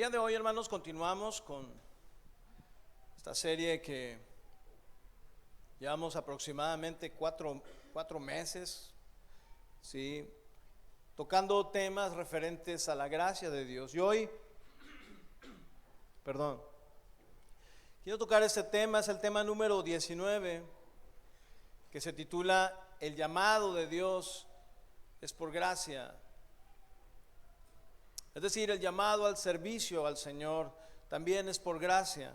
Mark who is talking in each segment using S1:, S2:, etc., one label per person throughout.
S1: El día de hoy, hermanos, continuamos con esta serie que llevamos aproximadamente cuatro meses, ¿sí? Tocando temas referentes a la gracia de Dios. Y hoy, quiero tocar este tema, es el tema número 19, que se titula El llamado de Dios es por gracia. Es decir, el llamado al servicio al Señor también es por gracia.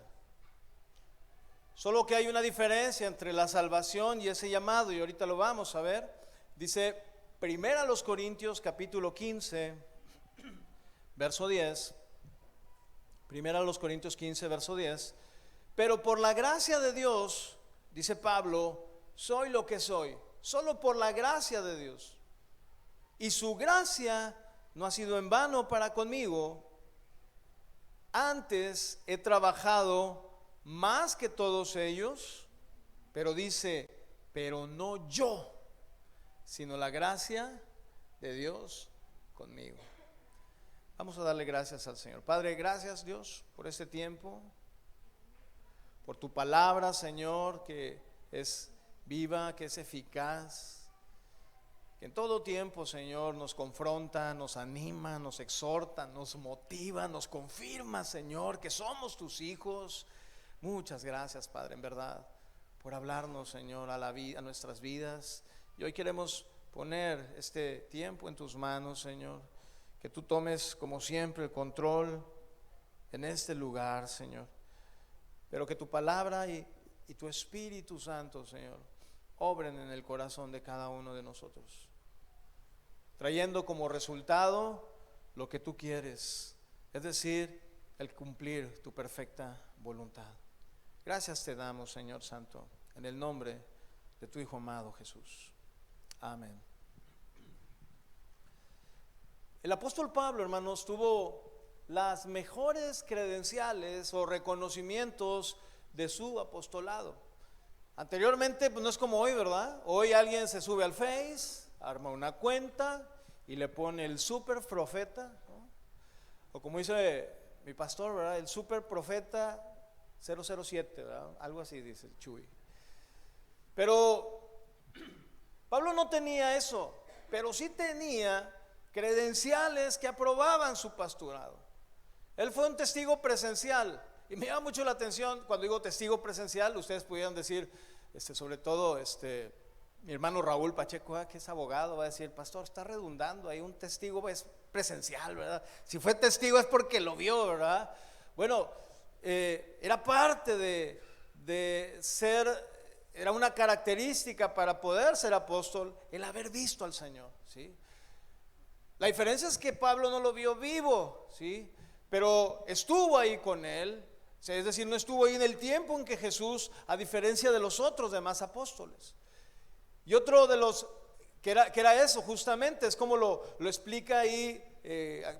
S1: Solo que hay una diferencia entre la salvación y ese llamado, y ahorita lo vamos a ver. Dice Primera a los Corintios capítulo 15, verso 10. Primera a los Corintios 15, verso 10. Pero por la gracia de Dios, dice Pablo, soy lo que soy, solo por la gracia de Dios. Y su gracia no ha sido en vano para conmigo. Antes he trabajado más que todos ellos, pero dice, pero no yo, sino la gracia de Dios conmigo. Vamos a darle gracias al Señor. Padre, gracias Dios por este tiempo, por tu palabra, Señor, que es viva, que es eficaz, que en todo tiempo, Señor, nos confronta, nos anima, nos exhorta, nos motiva, nos confirma, Señor, que somos tus hijos. Muchas gracias, Padre, en verdad, por hablarnos, Señor, a nuestras vidas. Y hoy queremos poner este tiempo en tus manos, Señor, que tú tomes como siempre el control en este lugar, Señor, pero que tu palabra y tu Espíritu Santo, Señor, obren en el corazón de cada uno de nosotros, trayendo como resultado lo que tú quieres, es decir, el cumplir tu perfecta voluntad. Gracias te damos, Señor Santo, en el nombre de tu Hijo amado Jesús. Amén. El apóstol Pablo, hermanos, tuvo las mejores credenciales o reconocimientos de su apostolado. Anteriormente, pues no es como hoy, ¿verdad? Hoy alguien se sube al Face, arma una cuenta y le pone el super profeta, ¿no? O como dice mi pastor, ¿verdad? El super profeta 007, ¿verdad? Algo así dice el Chuy. Pero Pablo no tenía eso, pero sí tenía credenciales que aprobaban su pastorado. Él fue un testigo presencial. Y me llama mucho la atención cuando digo testigo presencial. Ustedes pudieran decir, sobre todo mi hermano Raúl Pacheco, que es abogado, va a decir, pastor, está redundando ahí, un testigo es presencial, ¿verdad? Si fue testigo es porque lo vio, ¿verdad? Bueno, era parte de ser, era una característica para poder ser apóstol, el haber visto al Señor, ¿sí? La diferencia es que Pablo no lo vio vivo, ¿sí? Pero estuvo ahí con él. Es decir, no estuvo ahí en el tiempo en que Jesús, a diferencia de los otros demás apóstoles. Y otro de los, que era eso justamente, es como lo explica ahí,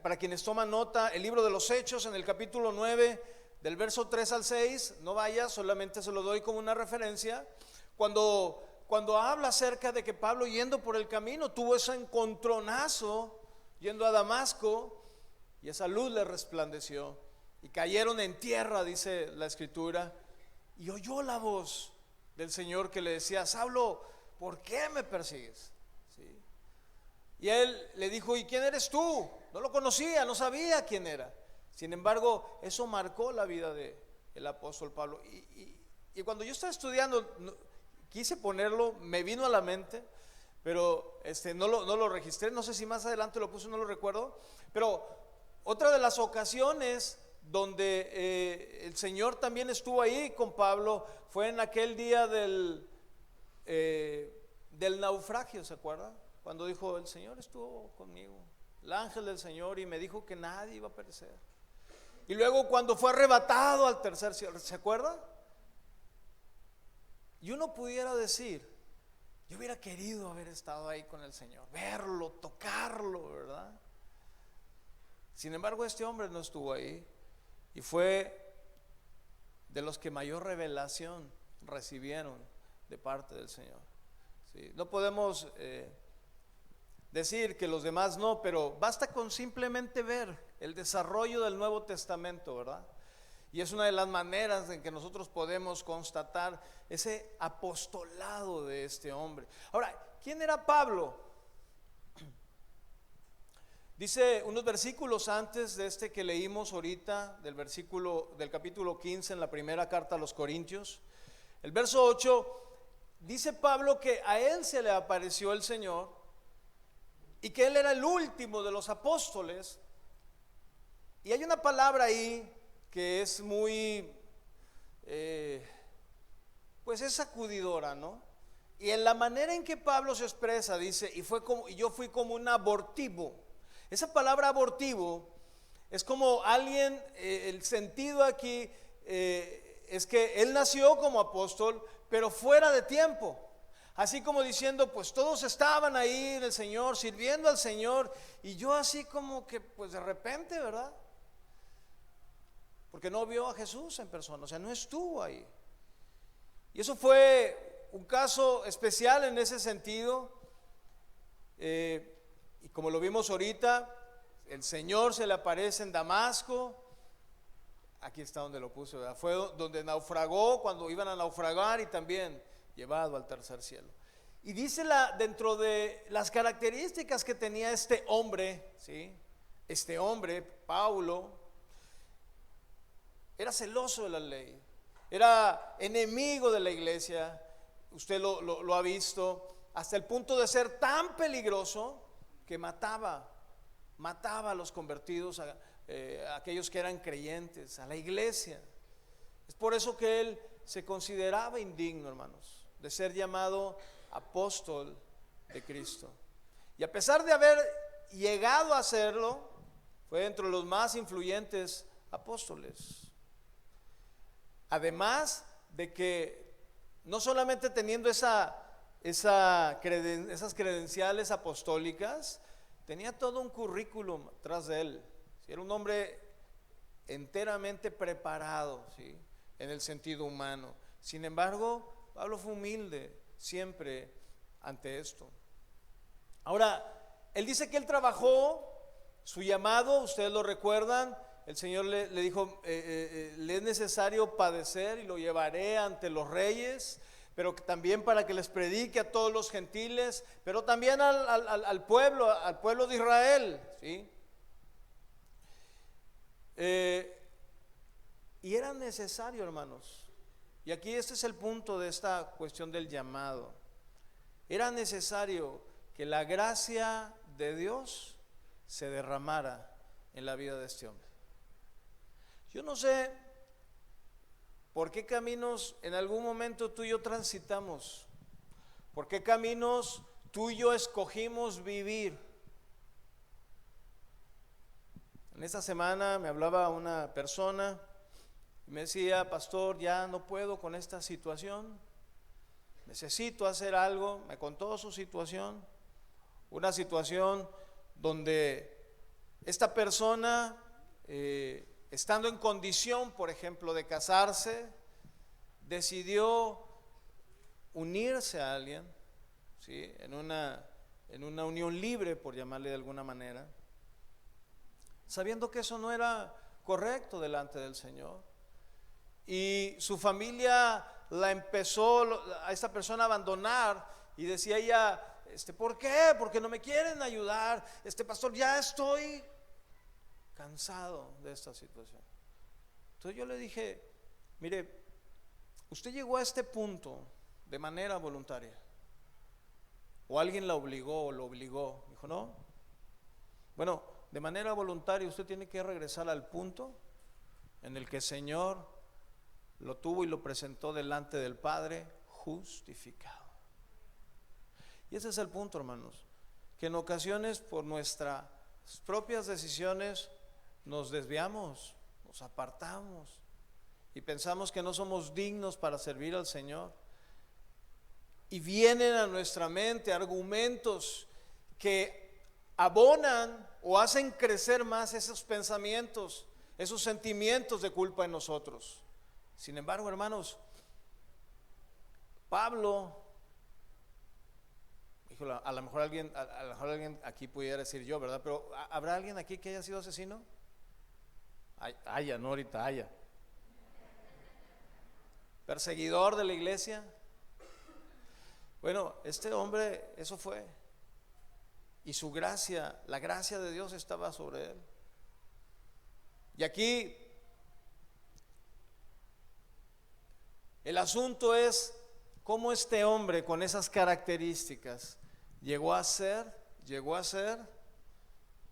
S1: para quienes toman nota, el libro de los Hechos en el capítulo 9, del verso 3 al 6, no vaya, solamente se lo doy como una referencia, cuando habla acerca de que Pablo yendo por el camino, tuvo ese encontronazo, yendo a Damasco, y esa luz le resplandeció. Y cayeron en tierra, dice la escritura, y oyó la voz del Señor que le decía, Saulo, ¿por qué me persigues? ¿Sí? Y él le dijo, ¿y quién eres tú? No lo conocía, no sabía quién era. Sin embargo, eso marcó la vida del apóstol Pablo. Y cuando yo estaba estudiando, quise ponerlo, me vino a la mente, pero no lo registré, no sé si más adelante lo puse, no lo recuerdo. Pero otra de las ocasiones donde el Señor también estuvo ahí con Pablo fue en aquel día del naufragio, ¿se acuerda? Cuando dijo, el Señor estuvo conmigo, el ángel del Señor, y me dijo que nadie iba a perecer. Y luego cuando fue arrebatado al tercer cielo, ¿se acuerda? Y uno pudiera decir, yo hubiera querido haber estado ahí con el Señor, verlo, tocarlo, ¿verdad? Sin embargo, este hombre no estuvo ahí y fue de los que mayor revelación recibieron de parte del Señor, ¿sí? No podemos decir que los demás no, pero basta con simplemente ver el desarrollo del Nuevo Testamento, ¿verdad? Y es una de las maneras en que nosotros podemos constatar ese apostolado de este hombre. Ahora, ¿quién era Pablo? Dice unos versículos antes de este que leímos ahorita, del capítulo 15 en la primera carta a los Corintios, el verso 8, dice Pablo que a él se le apareció el Señor y que él era el último de los apóstoles. Y hay una palabra ahí que es muy, pues es sacudidora, ¿no? Y en la manera en que Pablo se expresa, dice, y yo fui como un abortivo. Esa palabra abortivo es como alguien, el sentido aquí es que él nació como apóstol, pero fuera de tiempo. Así como diciendo, pues todos estaban ahí en el Señor, sirviendo al Señor, y yo así como que, pues de repente, ¿verdad? Porque no vio a Jesús en persona, o sea, no estuvo ahí. Y eso fue un caso especial en ese sentido. Y como lo vimos ahorita, el Señor se le aparece en Damasco. Aquí está donde lo puse, ¿verdad? Fue donde naufragó, cuando iban a naufragar, y también llevado al tercer cielo. Y dice dentro de las características que tenía este hombre, ¿sí? Este hombre, Pablo, era celoso de la ley, era enemigo de la iglesia. Usted lo ha visto, hasta el punto de ser tan peligroso que mataba a los convertidos, a aquellos que eran creyentes, a la iglesia. Es por eso que él se consideraba indigno, hermanos, de ser llamado apóstol de Cristo. Y a pesar de haber llegado a serlo, fue entre los más influyentes apóstoles. Además de que no solamente teniendo esas credenciales apostólicas, tenía todo un currículum tras de él. Era un hombre enteramente preparado, ¿sí? En el sentido humano. Sin embargo, Pablo fue humilde siempre ante esto. Ahora, él dice que él trabajó su llamado, ustedes lo recuerdan. El Señor le dijo, le es necesario padecer y lo llevaré ante los reyes, pero también para que les predique a todos los gentiles, pero también al pueblo de Israel, ¿sí? Y era necesario, hermanos, y aquí este es el punto de esta cuestión del llamado. Era necesario que la gracia de Dios se derramara en la vida de este hombre. Yo no sé por qué caminos en algún momento tú y yo transitamos, por qué caminos tú y yo escogimos vivir. En esta semana me hablaba una persona y me decía, pastor, ya no puedo con esta situación, necesito hacer algo. Me contó su situación, una situación donde esta persona, estando en condición, por ejemplo, de casarse, decidió unirse a alguien, ¿sí? en una unión libre, por llamarle de alguna manera, sabiendo que eso no era correcto delante del Señor. Y su familia la empezó a esta persona a abandonar, y decía ella, ¿por qué? Porque no me quieren ayudar, pastor, ya estoy cansado de esta situación. Entonces yo le dije, mire, usted llegó a este punto de manera voluntaria, o alguien la obligó o lo obligó. Dijo, no. Bueno, de manera voluntaria usted tiene que regresar al punto en el que el Señor lo tuvo y lo presentó delante del Padre justificado. Y ese es el punto, hermanos, que en ocasiones por nuestras propias decisiones nos desviamos, nos apartamos y pensamos que no somos dignos para servir al Señor. Y vienen a nuestra mente argumentos que abonan o hacen crecer más esos pensamientos, esos sentimientos de culpa en nosotros. Sin embargo, hermanos, Pablo, híjole, a lo mejor alguien aquí pudiera decir yo, ¿verdad? Pero ¿habrá alguien aquí que haya sido asesino? Haya, no ahorita haya. Perseguidor de la iglesia. Bueno, este hombre, eso fue. Y su gracia, la gracia de Dios estaba sobre él. Y aquí el asunto es cómo este hombre con esas características llegó a ser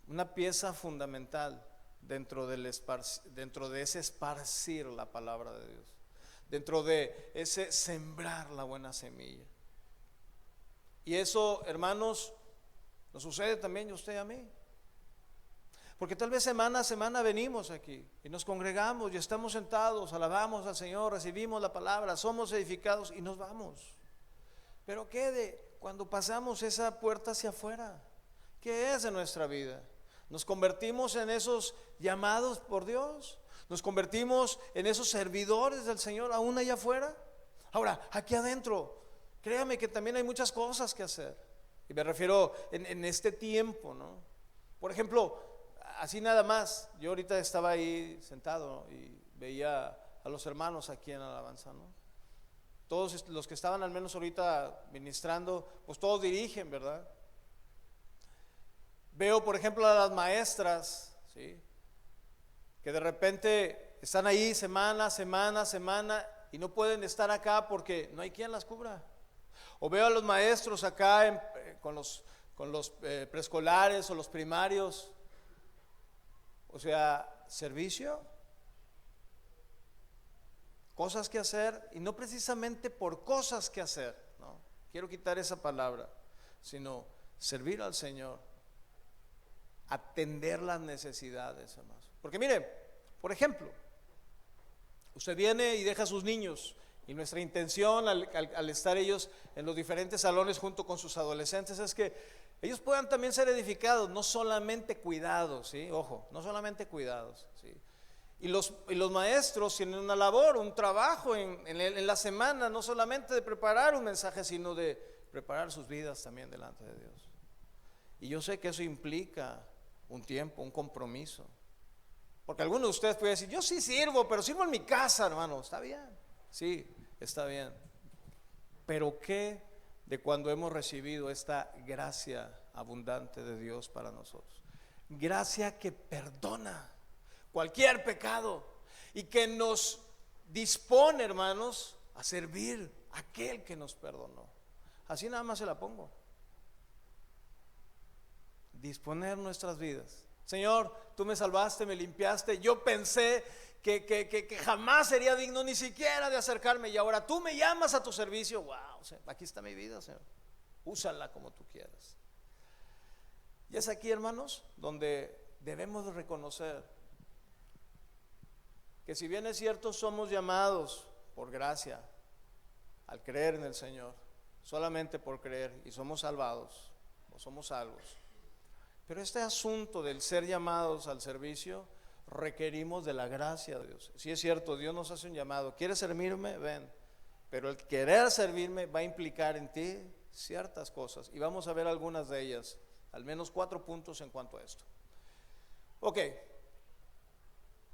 S1: una pieza fundamental dentro de ese esparcir la palabra de Dios, dentro de ese sembrar la buena semilla. Y eso, hermanos, nos sucede también a usted y a mí. Porque tal vez semana a semana venimos aquí y nos congregamos y estamos sentados, alabamos al Señor, recibimos la palabra, somos edificados y nos vamos. Pero ¿qué de cuando pasamos esa puerta hacia afuera? ¿Qué es de nuestra vida? ¿Nos convertimos en esos llamados por Dios? ¿Nos convertimos en esos servidores del Señor aún allá afuera? Ahora, aquí adentro, créame que también hay muchas cosas que hacer. Y me refiero en este tiempo, ¿no? Por ejemplo, así nada más, yo ahorita estaba ahí sentado y veía a los hermanos aquí en alabanza, ¿no? Todos los que estaban al menos ahorita ministrando, pues todos dirigen, ¿verdad? Veo, por ejemplo, a las maestras, ¿sí? Que de repente están ahí semana y no pueden estar acá porque no hay quien las cubra. O veo a los maestros acá con los preescolares o los primarios. O sea, servicio, cosas que hacer, y no precisamente por cosas que hacer, no quiero quitar esa palabra, sino servir al Señor, atender las necesidades, hermanos. Porque mire, por ejemplo, usted viene y deja a sus niños, y nuestra intención al estar ellos en los diferentes salones junto con sus adolescentes es que ellos puedan también ser edificados, no solamente cuidados, ¿sí? Ojo, no solamente cuidados, ¿sí? Y los maestros tienen una labor, un trabajo en la semana, no solamente de preparar un mensaje, sino de preparar sus vidas también delante de Dios. Y yo sé que eso implica un tiempo, un compromiso. Porque algunos de ustedes pueden decir, yo sí sirvo, pero sirvo en mi casa, hermano. Está bien, sí, está bien. Pero ¿qué de cuando hemos recibido esta gracia abundante de Dios para nosotros? Gracia que perdona cualquier pecado y que nos dispone, hermanos, a servir a aquel que nos perdonó. Así nada más se la pongo. Disponer nuestras vidas. Señor, tú me salvaste, me limpiaste. Yo pensé que jamás sería digno ni siquiera de acercarme, y ahora tú me llamas a tu servicio. Wow, aquí está mi vida, Señor. Úsala como tú quieras. Y es aquí, hermanos, donde debemos de reconocer que si bien es cierto somos llamados por gracia al creer en el Señor, solamente por creer, y somos salvados o somos salvos, pero este asunto del ser llamados al servicio requerimos de la gracia de Dios. Si es cierto, Dios nos hace un llamado, ¿quieres servirme? Ven. Pero el querer servirme va a implicar en ti ciertas cosas, y vamos a ver algunas de ellas, al menos 4 puntos en cuanto a esto. Ok,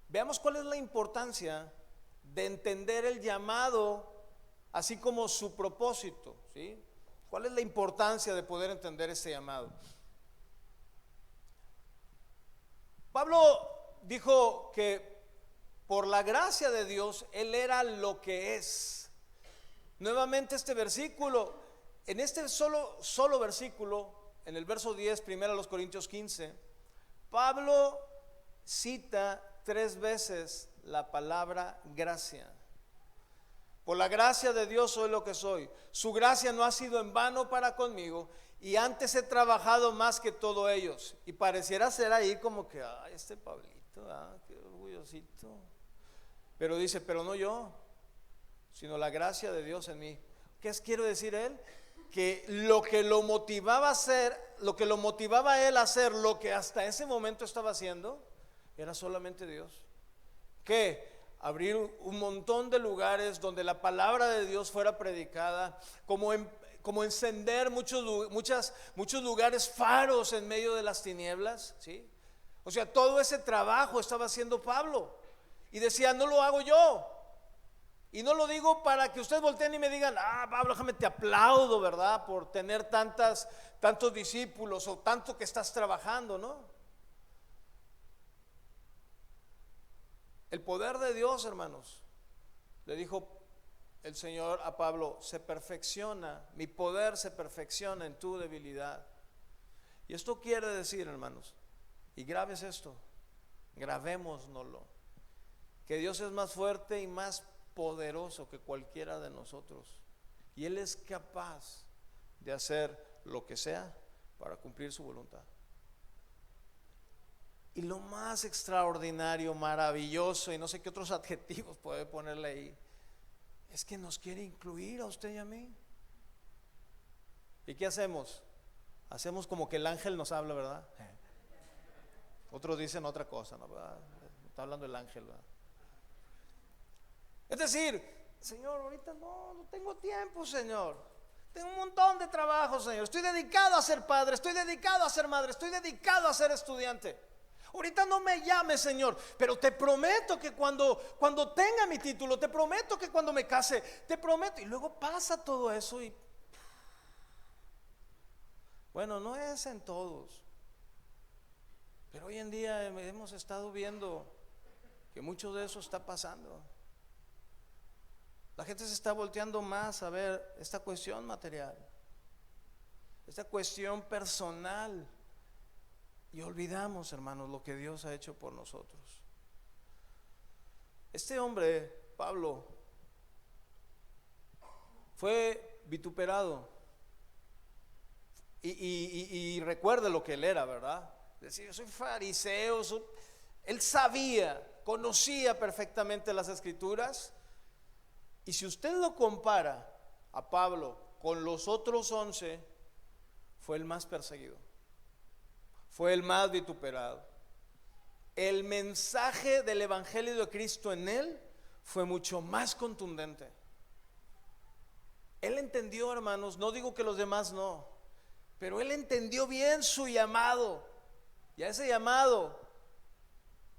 S1: veamos cuál es la importancia de entender el llamado, así como su propósito, ¿sí? ¿Cuál es la importancia de poder entender este llamado? Pablo dijo que por la gracia de Dios él era lo que es. Nuevamente este versículo, en este solo versículo, en el verso 10, 1 Corintios 15, Pablo cita 3 veces la palabra gracia. Por la gracia de Dios soy lo que soy. Su gracia no ha sido en vano para conmigo, y antes he trabajado más que todos ellos. Y pareciera ser ahí como que, ay, este Pablito, qué orgullosito. Pero dice, pero no yo, sino la gracia de Dios en mí. ¿Qué quiero decir él? Que lo que lo motivaba a hacer, lo que lo motivaba a él a hacer lo que hasta ese momento estaba haciendo, era solamente Dios. ¿Qué? Abrir un montón de lugares donde la palabra de Dios fuera predicada, como encender muchos lugares, faros en medio de las tinieblas, ¿sí? O sea, todo ese trabajo estaba haciendo Pablo. Y decía, no lo hago yo. Y no lo digo para que ustedes volteen y me digan, Pablo, déjame te aplaudo, ¿verdad? Por tener tantos discípulos o tanto que estás trabajando, ¿no? El poder de Dios, hermanos, le dijo el Señor a Pablo, se perfecciona, mi poder se perfecciona en tu debilidad. Y esto quiere decir, hermanos, y grabes esto, grabémoslo, que Dios es más fuerte y más poderoso que cualquiera de nosotros, y Él es capaz de hacer lo que sea para cumplir su voluntad. Y lo más extraordinario, maravilloso, y no sé qué otros adjetivos puede ponerle ahí, es que nos quiere incluir a usted y a mí. ¿Y qué hacemos? Hacemos como que el ángel nos habla, ¿verdad? Otros dicen otra cosa, ¿no? ¿Verdad? Está hablando el ángel, ¿verdad? Es decir, Señor, ahorita no tengo tiempo, Señor. Tengo un montón de trabajo, Señor. Estoy dedicado a ser padre, estoy dedicado a ser madre, estoy dedicado a ser estudiante. Ahorita no me llames, Señor, pero te prometo que cuando tenga mi título, te prometo que cuando me case, te prometo. Y luego pasa todo eso y bueno, no es en todos, pero hoy en día hemos estado viendo que mucho de eso está pasando. La gente se está volteando más a ver esta cuestión material, esta cuestión personal, y olvidamos, hermanos, lo que Dios ha hecho por nosotros. Este hombre, Pablo, fue vituperado. Y recuerde lo que él era, ¿verdad? Decía, yo soy fariseo. Él sabía, conocía perfectamente las escrituras. Y si usted lo compara a Pablo con los otros 11, fue el más perseguido, fue el más vituperado. El mensaje del evangelio de Cristo en él fue mucho más contundente. Él entendió, hermanos, no digo que los demás no, pero él entendió bien su llamado. Y a ese llamado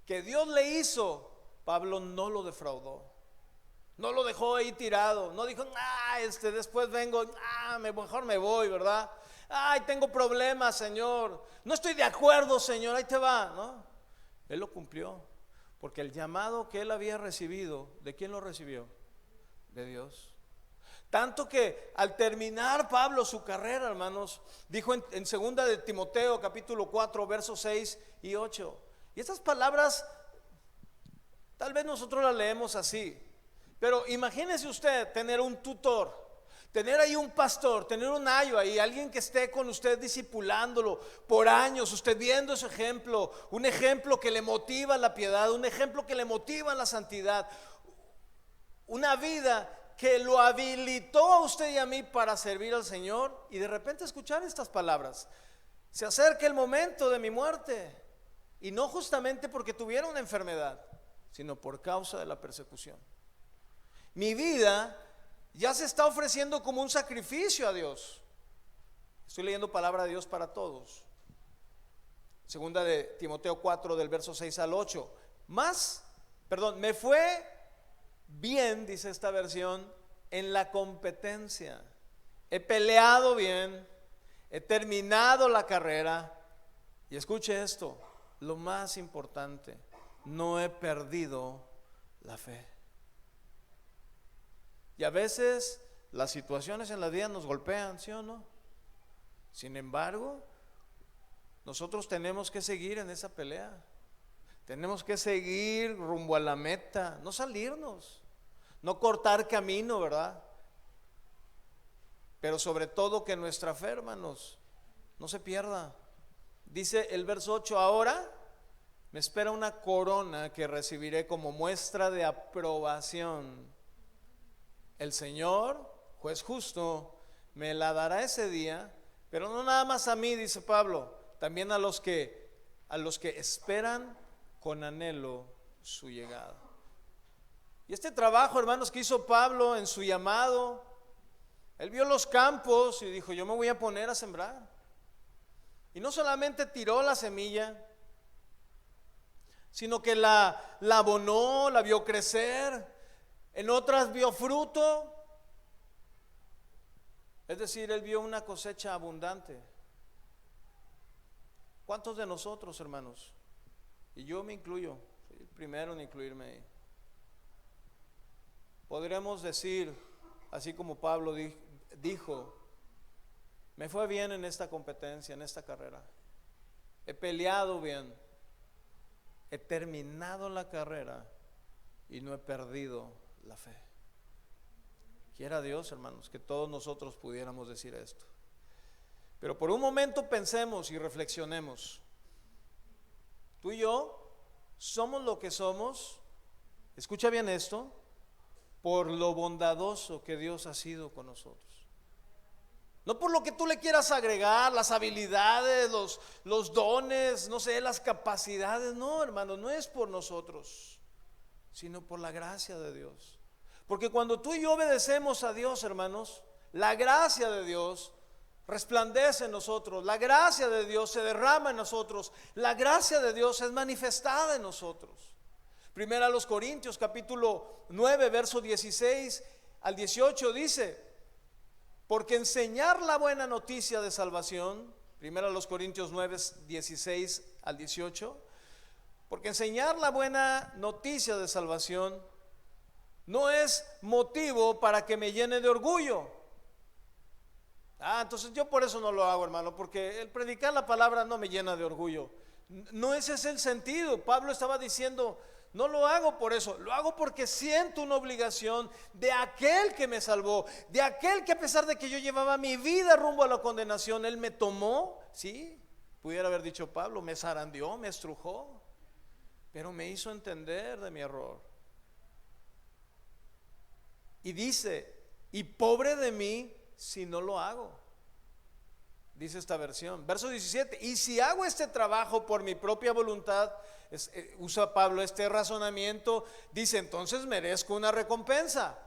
S1: que Dios le hizo, Pablo no lo defraudó. No lo dejó ahí tirado. No dijo, después vengo, mejor me voy, ¿verdad? Tengo problemas, Señor. No estoy de acuerdo, Señor, ahí te va, ¿no? Él lo cumplió, porque el llamado que él había recibido, ¿de quién lo recibió? De Dios. Tanto que al terminar Pablo su carrera, hermanos, dijo en segunda de Timoteo capítulo 4 versos 6 y 8. Y estas palabras tal vez nosotros las leemos así, pero imagínese usted tener un tutor, tener ahí un pastor, tener un ayo ahí, alguien que esté con usted discipulándolo por años, usted viendo ese ejemplo, un ejemplo que le motiva la piedad, un ejemplo que le motiva la santidad, una vida que lo habilitó a usted y a mí para servir al Señor. Y de repente escuchar estas palabras: se acerca el momento de mi muerte, y no justamente porque tuviera una enfermedad, sino por causa de la persecución. Mi vida ya se está ofreciendo como un sacrificio a Dios. Estoy leyendo palabra de Dios para todos. Segunda de Timoteo 4 del verso 6 al 8. Me fue bien, dice esta versión, en la competencia. He peleado bien, he terminado la carrera. Y escuche esto, lo más importante, no he perdido la fe. Y a veces las situaciones en la vida nos golpean, ¿sí o no? Sin embargo, nosotros tenemos que seguir en esa pelea. Tenemos que seguir rumbo a la meta, no salirnos, no cortar camino, ¿verdad? Pero sobre todo que nuestra fe, hermanos, no se pierda. Dice el verso 8, ahora me espera una corona que recibiré como muestra de aprobación. El Señor, juez justo, me la dará ese día, pero no nada más a mí, dice Pablo, también a los que esperan con anhelo su llegada. Y este trabajo, hermanos, que hizo Pablo en su llamado, él vio los campos y dijo, yo me voy a poner a sembrar. Y no solamente tiró la semilla, sino que la abonó, la vio crecer, en otras vio fruto. Es decir, él vio una cosecha abundante. ¿Cuántos de nosotros, hermanos? Y yo me incluyo, soy el primero en incluirme ahí. Podremos decir, así como Pablo dijo, me fue bien en esta competencia, en esta carrera. He peleado bien, he terminado la carrera y no he perdido la fe. Quiera Dios, hermanos, que todos nosotros pudiéramos decir esto. Pero por un momento pensemos y reflexionemos. Tú y yo somos lo que somos, escucha bien esto, por lo bondadoso que Dios ha sido con nosotros. No por lo que tú le quieras agregar, las habilidades, los dones, no sé, las capacidades. No, hermano, no es por nosotros, sino por la gracia de Dios. Porque cuando tú y yo obedecemos a Dios, hermanos, la gracia de Dios resplandece en nosotros, la gracia de Dios se derrama en nosotros, la gracia de Dios es manifestada en nosotros. Primera a los Corintios capítulo 9 verso 16 al 18 dice: porque enseñar la buena noticia de salvación, primera a los Corintios 9 16 al 18, porque enseñar la buena noticia de salvación no es motivo para que me llene de orgullo. Entonces yo por eso no lo hago, hermano, porque el predicar la palabra no me llena de orgullo. No ese es el sentido. Pablo estaba diciendo, no lo hago por eso, lo hago porque siento una obligación de aquel que me salvó, de aquel que a pesar de que yo llevaba mi vida rumbo a la condenación, él me tomó, sí, pudiera haber dicho Pablo, me zarandeó, me estrujó, pero me hizo entender de mi error. Y dice, y pobre de mí si no lo hago. Dice esta versión, verso 17, y si hago este trabajo por mi propia voluntad, usa Pablo este razonamiento, dice, entonces merezco una recompensa.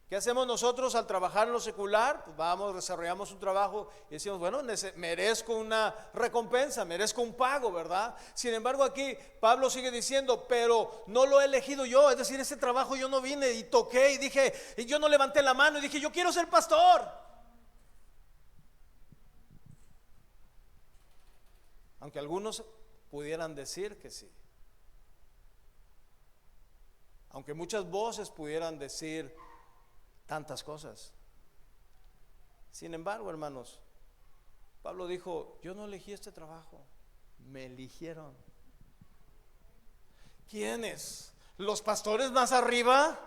S1: ¿Qué hacemos nosotros al trabajar en lo secular? Pues vamos, desarrollamos un trabajo y decimos, bueno, merezco una recompensa, merezco un pago, ¿verdad? Sin embargo, aquí Pablo sigue diciendo, pero no lo he elegido yo, es decir, ese trabajo yo no vine y toqué y dije, y yo no levanté la mano y dije, yo quiero ser pastor. Aunque algunos pudieran decir que sí. Aunque muchas voces pudieran decir tantas cosas. Sin embargo, hermanos, Pablo dijo, yo no elegí este trabajo, me eligieron. ¿Quiénes? ¿Los pastores más arriba?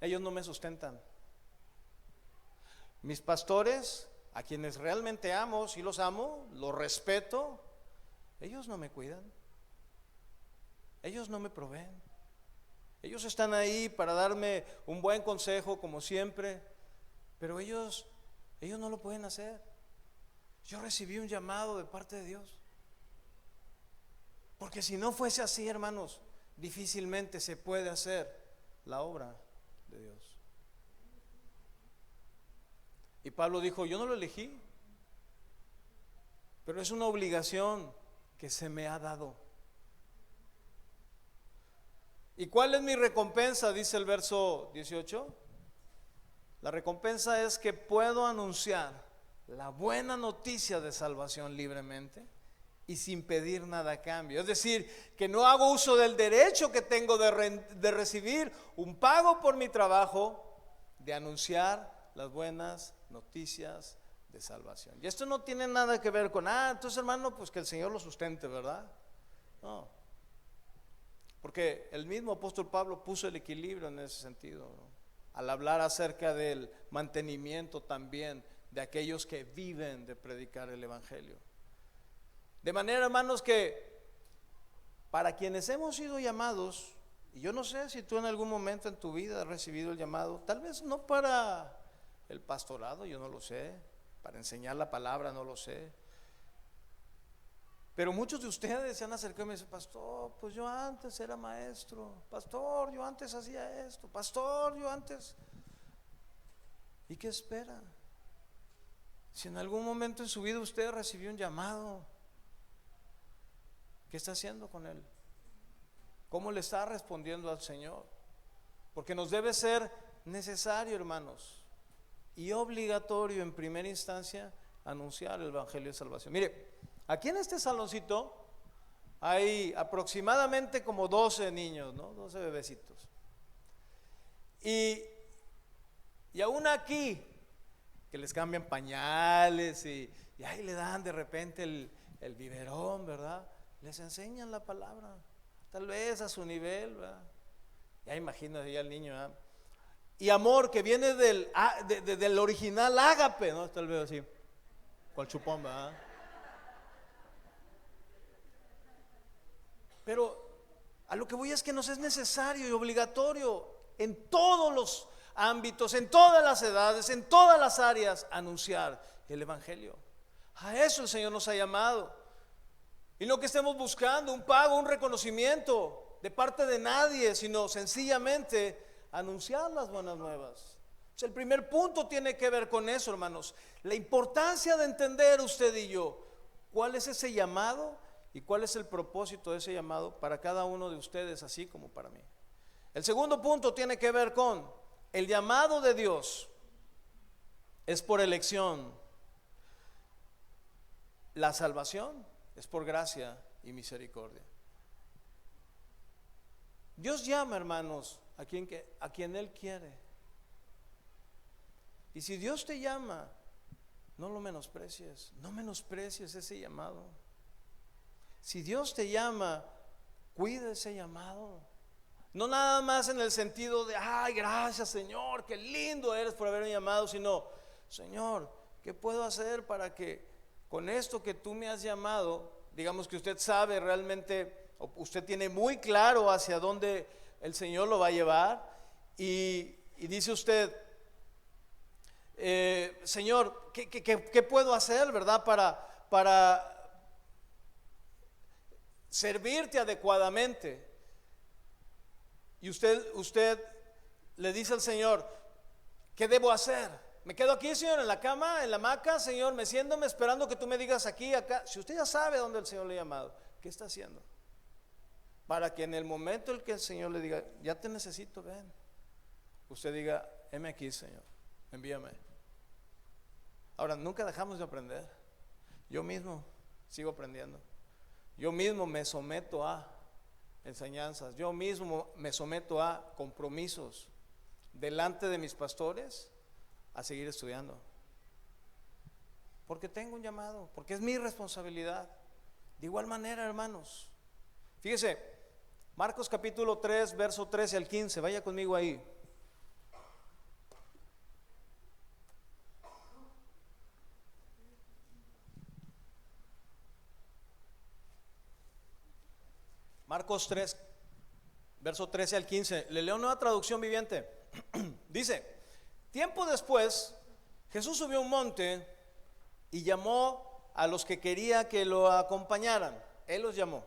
S1: Ellos no me sustentan. Mis pastores, a quienes realmente amo, sí los amo, los respeto, ellos no me cuidan, ellos no me proveen. Ellos están ahí para darme un buen consejo como siempre, pero ellos no lo pueden hacer. Yo recibí un llamado de parte de Dios, porque si no fuese así, hermanos, difícilmente se puede hacer la obra de Dios. Y Pablo dijo, yo no lo elegí, pero es una obligación que se me ha dado. ¿Y cuál es mi recompensa? Dice el verso 18. La recompensa es que puedo anunciar la buena noticia de salvación libremente y sin pedir nada a cambio. Es decir, que no hago uso del derecho que tengo de recibir un pago por mi trabajo, de anunciar las buenas noticias de salvación. Y esto no tiene nada que ver con, entonces hermano, pues que el Señor lo sustente, ¿verdad? No. Porque el mismo apóstol Pablo puso el equilibrio en ese sentido, ¿no? Al hablar acerca del mantenimiento también de aquellos que viven de predicar el evangelio. De manera, hermanos, que para quienes hemos sido llamados, y yo no sé si tú en algún momento en tu vida has recibido el llamado, tal vez no para el pastorado, yo no lo sé, para enseñar la palabra, no lo sé. Pero muchos de ustedes se han acercado y me dicen, pastor, pues yo antes era maestro, pastor, yo antes hacía esto, pastor, yo antes. ¿Y qué espera? Si en algún momento en su vida usted recibió un llamado, ¿Qué está haciendo con él? ¿Cómo le está respondiendo al Señor? Porque nos debe ser necesario, hermanos, y obligatorio en primera instancia anunciar el evangelio de salvación. Mire, aquí en este saloncito hay aproximadamente como 12 niños, ¿no? 12 bebecitos. Y aún aquí, que les cambian pañales y ahí le dan de repente el biberón, ¿verdad? Les enseñan la palabra, tal vez a su nivel, ¿verdad? Ya imagino ya el niño, ¿verdad? Y amor que viene del original ágape, ¿no? Tal vez así, cual chupón, ¿verdad? Pero a lo que voy es que nos es necesario y obligatorio en todos los ámbitos, en todas las edades, en todas las áreas, anunciar el evangelio. A eso el Señor nos ha llamado. Y no que estemos buscando un pago, un reconocimiento de parte de nadie, sino sencillamente anunciar las buenas nuevas. O sea, el primer punto tiene que ver con eso, hermanos. La importancia de entender usted y yo cuál es ese llamado y cuál es el propósito de ese llamado para cada uno de ustedes, así como para mí. El segundo punto tiene que ver con el llamado de Dios es por elección. La salvación es por gracia y misericordia. Dios llama, hermanos, a quien Él quiere. Y si Dios te llama, no lo menosprecies, no menosprecies ese llamado. Si Dios te llama, cuida ese llamado. No nada más en el sentido de, ay, gracias Señor, qué lindo eres por haberme llamado, sino, Señor, ¿qué puedo hacer para que con esto que tú me has llamado, digamos que usted sabe realmente, usted tiene muy claro hacia dónde el Señor lo va a llevar y dice usted, Señor, ¿qué puedo hacer, verdad, para servirte adecuadamente? Y usted le dice al Señor, ¿qué debo hacer? ¿Me quedo aquí, Señor, en la cama, en la hamaca, Señor, meciéndome, esperando que tú me digas aquí, acá? Si usted ya sabe dónde el Señor le ha llamado, ¿qué está haciendo? Para que en el momento en que el Señor le diga, ya te necesito, ven, usted diga, heme aquí, Señor, envíame. Ahora, nunca dejamos de aprender. Yo mismo sigo aprendiendo. Yo mismo me someto a enseñanzas. Yo mismo me someto a compromisos delante de mis pastores a seguir estudiando. Porque tengo un llamado, porque es mi responsabilidad. De igual manera, hermanos, fíjese, Marcos capítulo 3, verso 13 al 15, vaya conmigo ahí. Marcos 3, verso 13 al 15. Le leo Nueva Traducción Viviente. Dice, tiempo después, Jesús subió a un monte y llamó a los que quería que lo acompañaran. Él los llamó,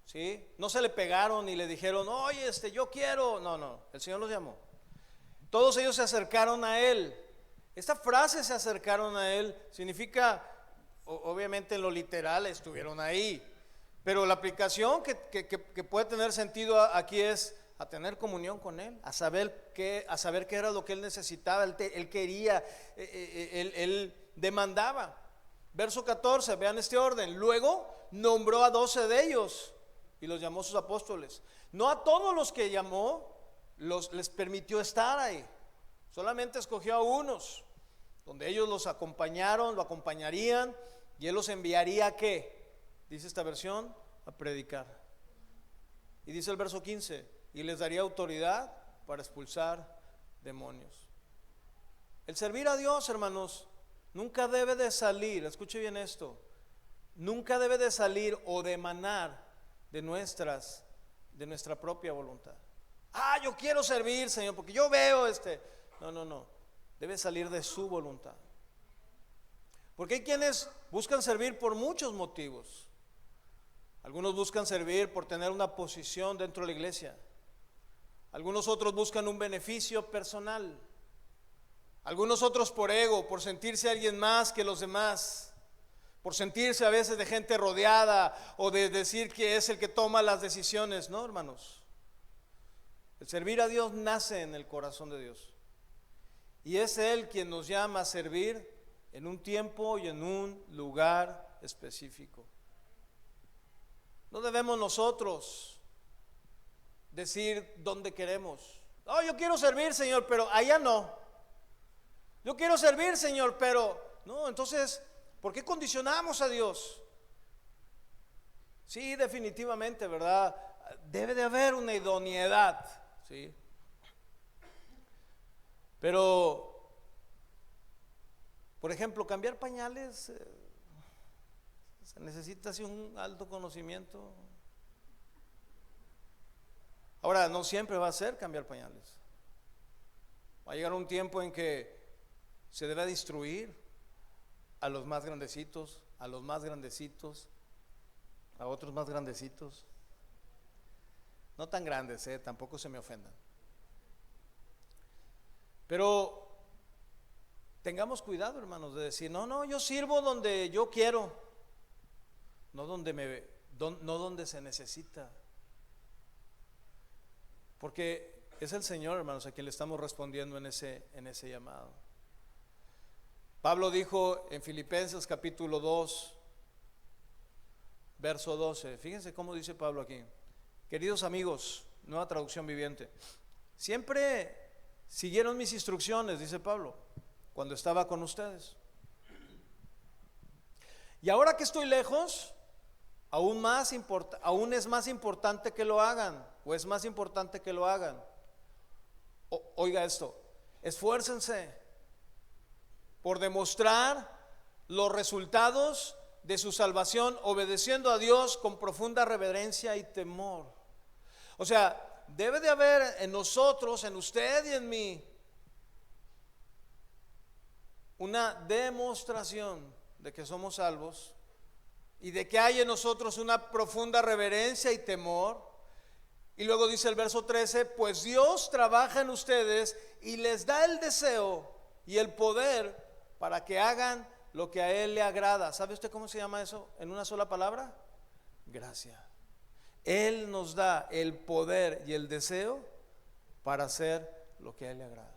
S1: ¿sí? No se le pegaron y le dijeron, oye, yo quiero. No, el Señor los llamó. Todos ellos se acercaron a Él. Esta frase, se acercaron a Él, significa, obviamente en lo literal, estuvieron ahí. Pero la aplicación que puede tener sentido aquí es a tener comunión con Él, a saber qué era lo que Él necesitaba, Él quería, él demandaba. Verso 14, vean este orden. Luego nombró a 12 de ellos y los llamó sus apóstoles. No a todos los que llamó les permitió estar ahí, solamente escogió a unos, donde ellos los acompañaron, lo acompañarían, y Él los enviaría ¿a qué? Dice esta versión, a predicar. Y dice el verso 15, y les daría autoridad para expulsar demonios. El servir a Dios, hermanos, nunca debe de salir, escuche bien esto, nunca debe de salir o de emanar de nuestra propia voluntad. Yo quiero servir, Señor, porque yo veo No, debe salir de su voluntad. Porque hay quienes buscan servir por muchos motivos. Algunos buscan servir por tener una posición dentro de la iglesia. Algunos otros buscan un beneficio personal. Algunos otros por ego, por sentirse alguien más que los demás, por sentirse a veces de gente rodeada o de decir que es el que toma las decisiones. No, hermanos. El servir a Dios nace en el corazón de Dios. Y es Él quien nos llama a servir en un tiempo y en un lugar específico. No debemos nosotros decir dónde queremos. Oh, yo quiero servir, Señor, pero allá no. Yo quiero servir, Señor, pero no. Entonces, ¿por qué condicionamos a Dios? Sí, definitivamente, ¿verdad? Debe de haber una idoneidad, ¿sí? Pero, por ejemplo, cambiar pañales, se necesita así un alto conocimiento. Ahora, no siempre va a ser cambiar pañales. Va a llegar un tiempo en que se debe instruir a los más grandecitos, a los más grandecitos, a otros más grandecitos. No tan grandes, tampoco se me ofendan. Pero tengamos cuidado, hermanos, de decir, no, yo sirvo donde yo quiero, no donde se necesita. Porque es el Señor, hermanos, a quien le estamos respondiendo en ese llamado. Pablo dijo en Filipenses capítulo 2, verso 12. Fíjense cómo dice Pablo aquí. Queridos amigos, nueva traducción viviente, siempre siguieron mis instrucciones, dice Pablo, cuando estaba con ustedes. Y ahora que estoy lejos, aún es más importante que lo hagan, o es más importante que lo hagan. Oiga esto, esfuércense por demostrar los resultados de su salvación, obedeciendo a Dios con profunda reverencia y temor. O sea, debe de haber en nosotros, en usted y en mí, una demostración de que somos salvos y de que hay en nosotros una profunda reverencia y temor. Y luego dice el verso 13, pues Dios trabaja en ustedes y les da el deseo y el poder para que hagan lo que a Él le agrada. ¿Sabe usted cómo se llama eso en una sola palabra? Gracia. Él nos da el poder y el deseo para hacer lo que a Él le agrada.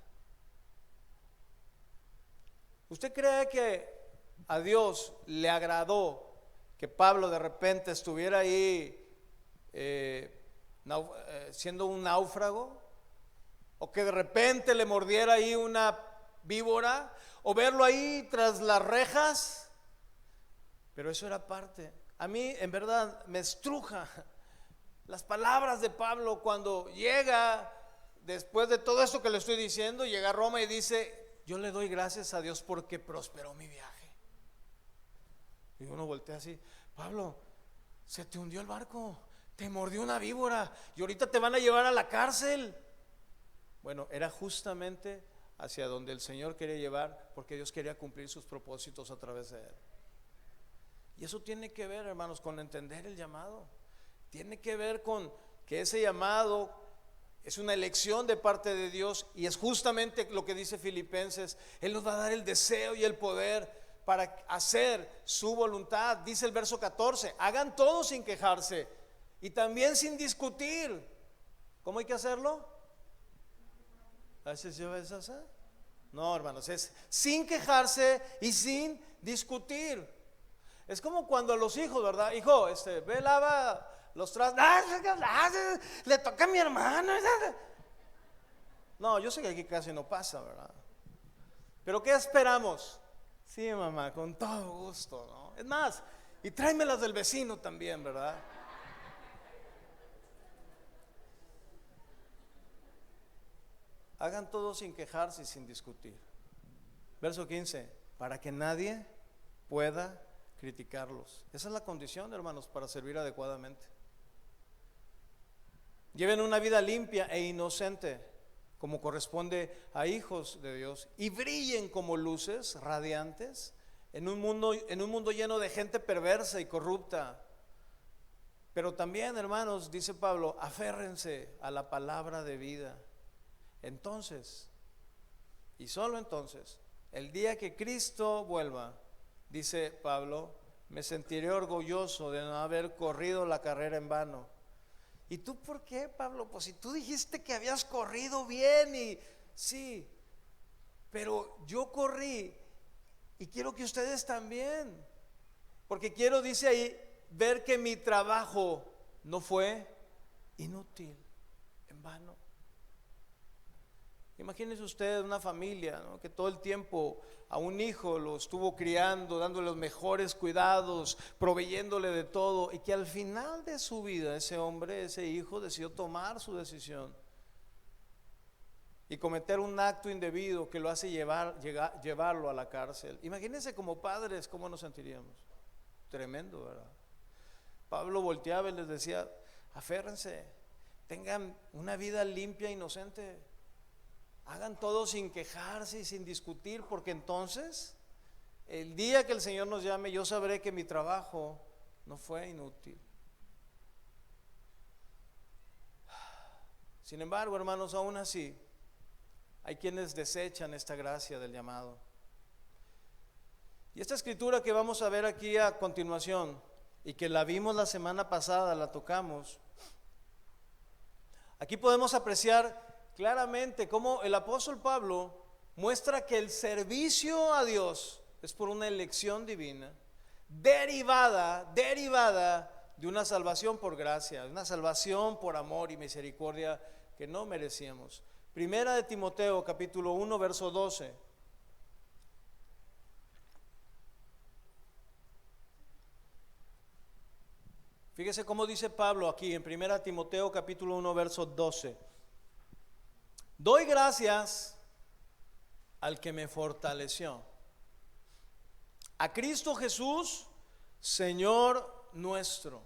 S1: ¿Usted cree que a Dios le agradó que Pablo de repente estuviera ahí siendo un náufrago? ¿O que de repente le mordiera ahí una víbora? ¿O verlo ahí tras las rejas? Pero eso era parte. A mí en verdad me estruja las palabras de Pablo cuando llega, después de todo esto que le estoy diciendo, llega a Roma y dice, yo le doy gracias a Dios porque prosperó mi viaje. Y uno voltea así, Pablo, se te hundió el barco, te mordió una víbora y ahorita te van a llevar a la cárcel. Bueno, era justamente hacia donde el Señor quería llevar, porque Dios quería cumplir sus propósitos a través de él. Y eso tiene que ver, hermanos, con entender el llamado. Tiene que ver con que ese llamado es una elección de parte de Dios, y es justamente lo que dice Filipenses. Él nos va a dar el deseo y el poder para hacer su voluntad. Dice el verso 14, hagan todo sin quejarse y también sin discutir. ¿Cómo hay que hacerlo? No, hermanos, es sin quejarse y sin discutir. Es como cuando a los hijos, ¿verdad? Hijo, ve, lava los trastos. Le toca a mi hermano. No, yo sé que aquí casi no pasa, ¿verdad? Pero ¿qué esperamos? Sí, mamá, con todo gusto, ¿no? Es más, y tráemelas del vecino también, ¿verdad? Hagan todo sin quejarse y sin discutir. Verso 15, para que nadie pueda criticarlos. Esa es la condición, hermanos, para servir adecuadamente. Lleven una vida limpia e inocente, como corresponde a hijos de Dios, y brillen como luces radiantes en un mundo lleno de gente perversa y corrupta. Pero también, hermanos, dice Pablo, aférrense a la palabra de vida. Entonces, y solo entonces, el día que Cristo vuelva, dice Pablo, me sentiré orgulloso de no haber corrido la carrera en vano. ¿Y tú por qué, Pablo? Pues si tú dijiste que habías corrido bien y sí, pero yo corrí y quiero que ustedes también, porque quiero, dice ahí, ver que mi trabajo no fue inútil, en vano. Imagínese usted una familia, ¿no?, que todo el tiempo a un hijo lo estuvo criando, dándole los mejores cuidados, proveyéndole de todo, y que al final de su vida ese hombre, ese hijo, decidió tomar su decisión y cometer un acto indebido que lo hace llevarlo a la cárcel. Imagínense como padres cómo nos sentiríamos. Tremendo, ¿verdad? Pablo volteaba y les decía: aférrense, tengan una vida limpia, inocente, hagan todo sin quejarse y sin discutir, porque entonces el día que el Señor nos llame, yo sabré que mi trabajo no fue inútil. Sin embargo, hermanos, aún así hay quienes desechan esta gracia del llamado. Y esta escritura que vamos a ver aquí a continuación, y que la vimos la semana pasada, la tocamos, aquí podemos apreciar claramente cómo el apóstol Pablo muestra que el servicio a Dios es por una elección divina, derivada de una salvación por gracia, una salvación por amor y misericordia que no merecíamos. Primera de Timoteo, capítulo 1, verso 12. Fíjese cómo dice Pablo aquí en Primera de Timoteo, capítulo 1, verso 12. Doy gracias al que me fortaleció, a Cristo Jesús, Señor nuestro,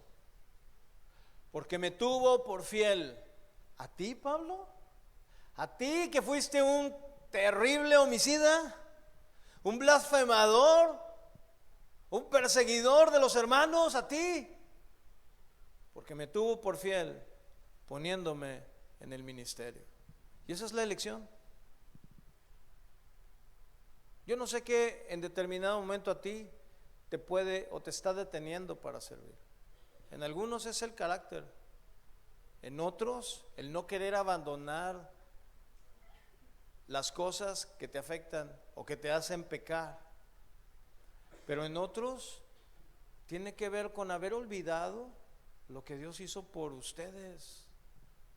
S1: porque me tuvo por fiel. ¿A ti, Pablo? ¿A ti que fuiste un terrible homicida, un blasfemador, un perseguidor de los hermanos? ¿A ti? Porque me tuvo por fiel poniéndome en el ministerio. Y esa es la elección. Yo no sé qué en determinado momento a ti te puede o te está deteniendo para servir. En algunos es el carácter, en otros el no querer abandonar las cosas que te afectan o que te hacen pecar, pero en otros tiene que ver con haber olvidado lo que Dios hizo por ustedes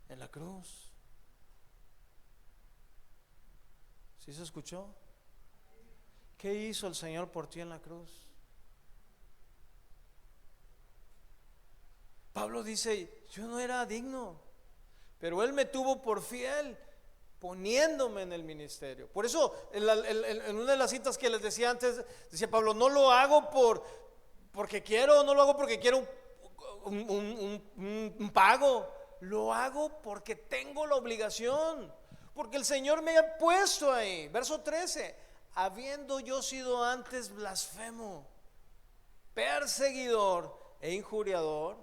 S1: en la cruz. ¿Sí se escuchó? ¿Qué hizo el Señor por ti en la cruz? Pablo dice: yo no era digno, pero Él me tuvo por fiel poniéndome en el ministerio. Por eso en una de las citas que les decía antes, decía Pablo: no lo hago porque quiero, no lo hago porque quiero un pago, lo hago porque tengo la obligación, porque el Señor me ha puesto ahí. Verso 13: habiendo yo sido antes blasfemo, perseguidor e injuriador,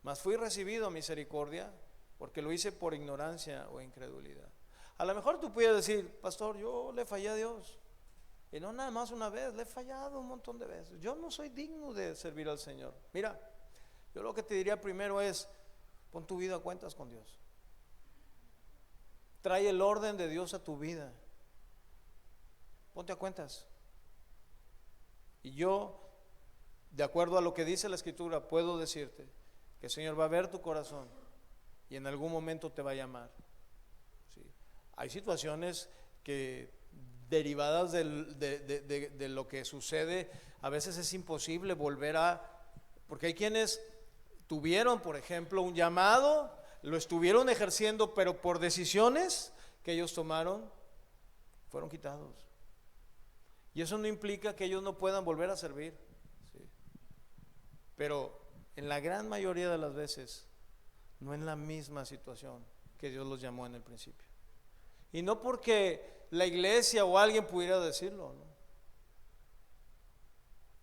S1: mas fui recibido a misericordia, porque lo hice por ignorancia o incredulidad. A lo mejor tú puedes decir: pastor, yo le fallé a Dios, y no nada más una vez, le he fallado un montón de veces, yo no soy digno de servir al Señor. Mira, yo lo que te diría primero es: pon tu vida a cuentas con Dios, trae el orden de Dios a tu vida, ponte a cuentas. Y yo, de acuerdo a lo que dice la Escritura, puedo decirte que el Señor va a ver tu corazón y en algún momento te va a llamar. ¿Sí? Hay situaciones que, derivadas de lo que sucede, a veces es imposible volver porque hay quienes tuvieron, por ejemplo, un llamado, lo estuvieron ejerciendo, pero por decisiones que ellos tomaron, fueron quitados. Y eso no implica que ellos no puedan volver a servir, ¿sí? Pero en la gran mayoría de las veces no en la misma situación que Dios los llamó en el principio. Y no porque la iglesia o alguien pudiera decirlo, ¿no?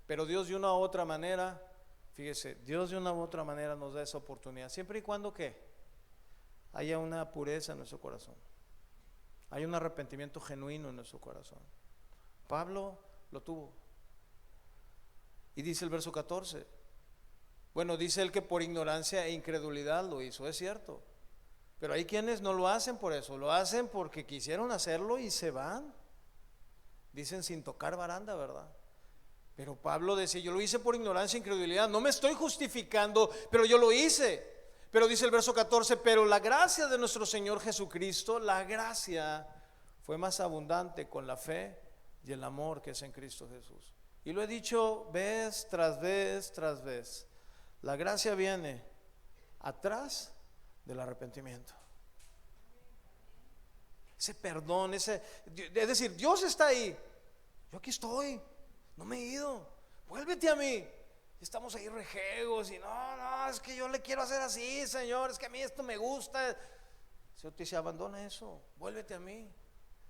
S1: Pero Dios de una u otra manera, fíjese, Dios de una u otra manera nos da esa oportunidad, siempre y cuando ¿qué? Haya una pureza en nuestro corazón, hay un arrepentimiento genuino en nuestro corazón. Pablo lo tuvo. Y dice el verso 14, bueno, dice él que por ignorancia e incredulidad lo hizo, es cierto. Pero hay quienes no lo hacen por eso, lo hacen porque quisieron hacerlo y se van. Dicen sin tocar baranda, ¿verdad? Pero Pablo decía, yo lo hice por ignorancia e incredulidad, no me estoy justificando, pero yo lo hice. Pero dice el verso 14, pero la gracia de nuestro Señor Jesucristo, la gracia fue más abundante con la fe y el amor que es en Cristo Jesús. Y lo he dicho vez tras vez tras vez, la gracia viene atrás del arrepentimiento. Ese perdón, es decir, Dios está ahí, yo aquí estoy, no me he ido, vuélvete a mí. Estamos ahí rejegos y no, es que yo le quiero hacer así, Señor, es que a mí esto me gusta. El Señor te dice, abandona eso, vuélvete a mí.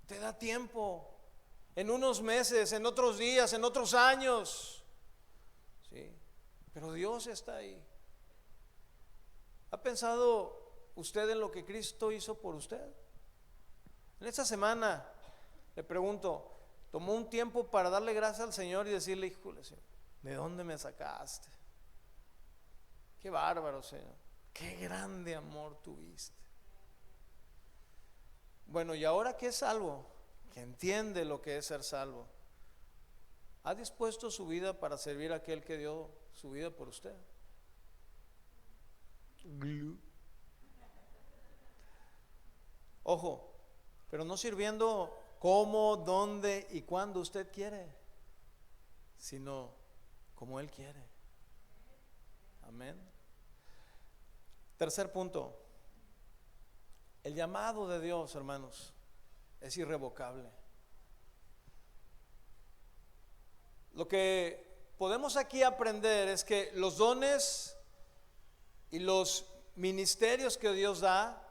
S1: Te da tiempo, en unos meses, en otros días, en otros años, ¿sí? Pero Dios está ahí. ¿Ha pensado usted en lo que Cristo hizo por usted? En esta semana, le pregunto, ¿tomó un tiempo para darle gracias al Señor y decirle, híjole, Señor, ¿de dónde me sacaste? Qué bárbaro, Señor, qué grande amor tuviste. Bueno, y ahora que es salvo, que entiende lo que es ser salvo, ¿ha dispuesto su vida para servir a aquel que dio su vida por usted? Ojo, pero no sirviendo como, dónde y cuándo usted quiere, sino como Él quiere. Amén. Tercer punto, el llamado de Dios, hermanos, es irrevocable. Lo que podemos aquí aprender es que los dones y los ministerios que Dios da,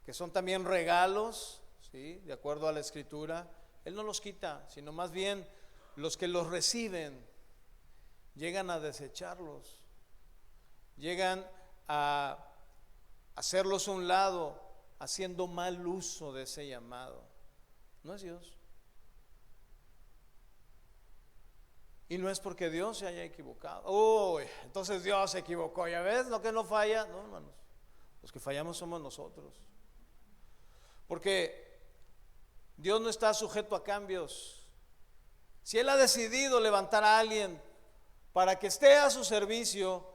S1: que son también regalos, ¿sí?, de acuerdo a la Escritura, Él no los quita, sino más bien los que los reciben llegan a desecharlos, llegan a hacerlos a un lado, haciendo mal uso de ese llamado. No es Dios. Y no es porque Dios se haya equivocado. Uy, entonces Dios se equivocó, ¿ya ves lo que no falla? No, hermanos, los que fallamos somos nosotros. Porque Dios no está sujeto a cambios. Si Él ha decidido levantar a alguien para que esté a su servicio,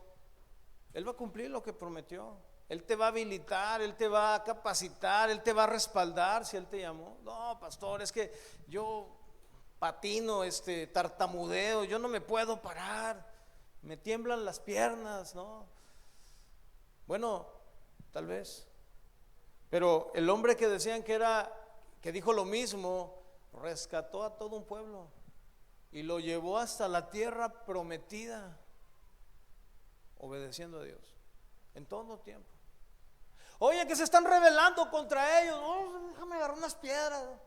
S1: Él va a cumplir lo que prometió. Él te va a habilitar, Él te va a capacitar, Él te va a respaldar si Él te llamó. No, pastor, es que yo patino, tartamudeo, yo no me puedo parar, me tiemblan las piernas, ¿no? Bueno, tal vez. Pero el hombre que decían que dijo lo mismo, rescató a todo un pueblo y lo llevó hasta la tierra prometida, obedeciendo a Dios en todo tiempo. Oye, que se están rebelando contra ellos. No, déjame agarrar unas piedras.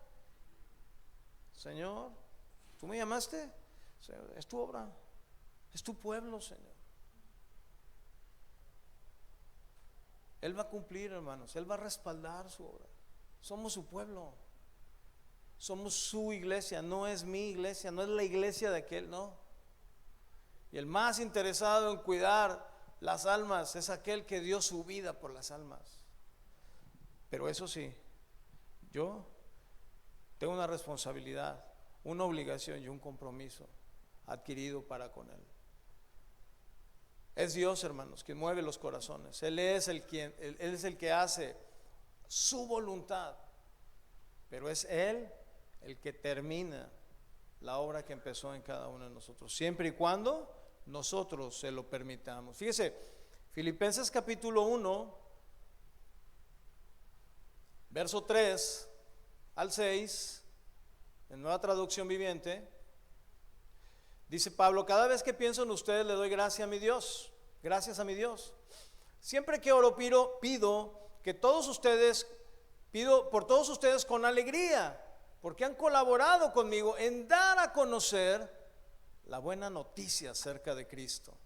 S1: Señor, ¿tú me llamaste? Es tu obra, es tu pueblo, Señor. Él va a cumplir, hermanos, Él va a respaldar su obra. Somos su pueblo, somos su iglesia, no es mi iglesia, no es la iglesia de aquel, no. Y el más interesado en cuidar las almas es aquel que dio su vida por las almas. Pero eso sí, yo tengo una responsabilidad, una obligación y un compromiso adquirido para con Él. Es Dios, hermanos, quien mueve los corazones. Él es el que hace su voluntad, pero es Él el que termina la obra que empezó en cada uno de nosotros, siempre y cuando nosotros se lo permitamos. Fíjese, Filipenses capítulo 1, verso 3 al 6, en Nueva Traducción Viviente, dice Pablo: cada vez que pienso en ustedes le doy gracias a mi Dios. Siempre que oro pido por todos ustedes con alegría, porque han colaborado conmigo en dar a conocer la buena noticia acerca de Cristo,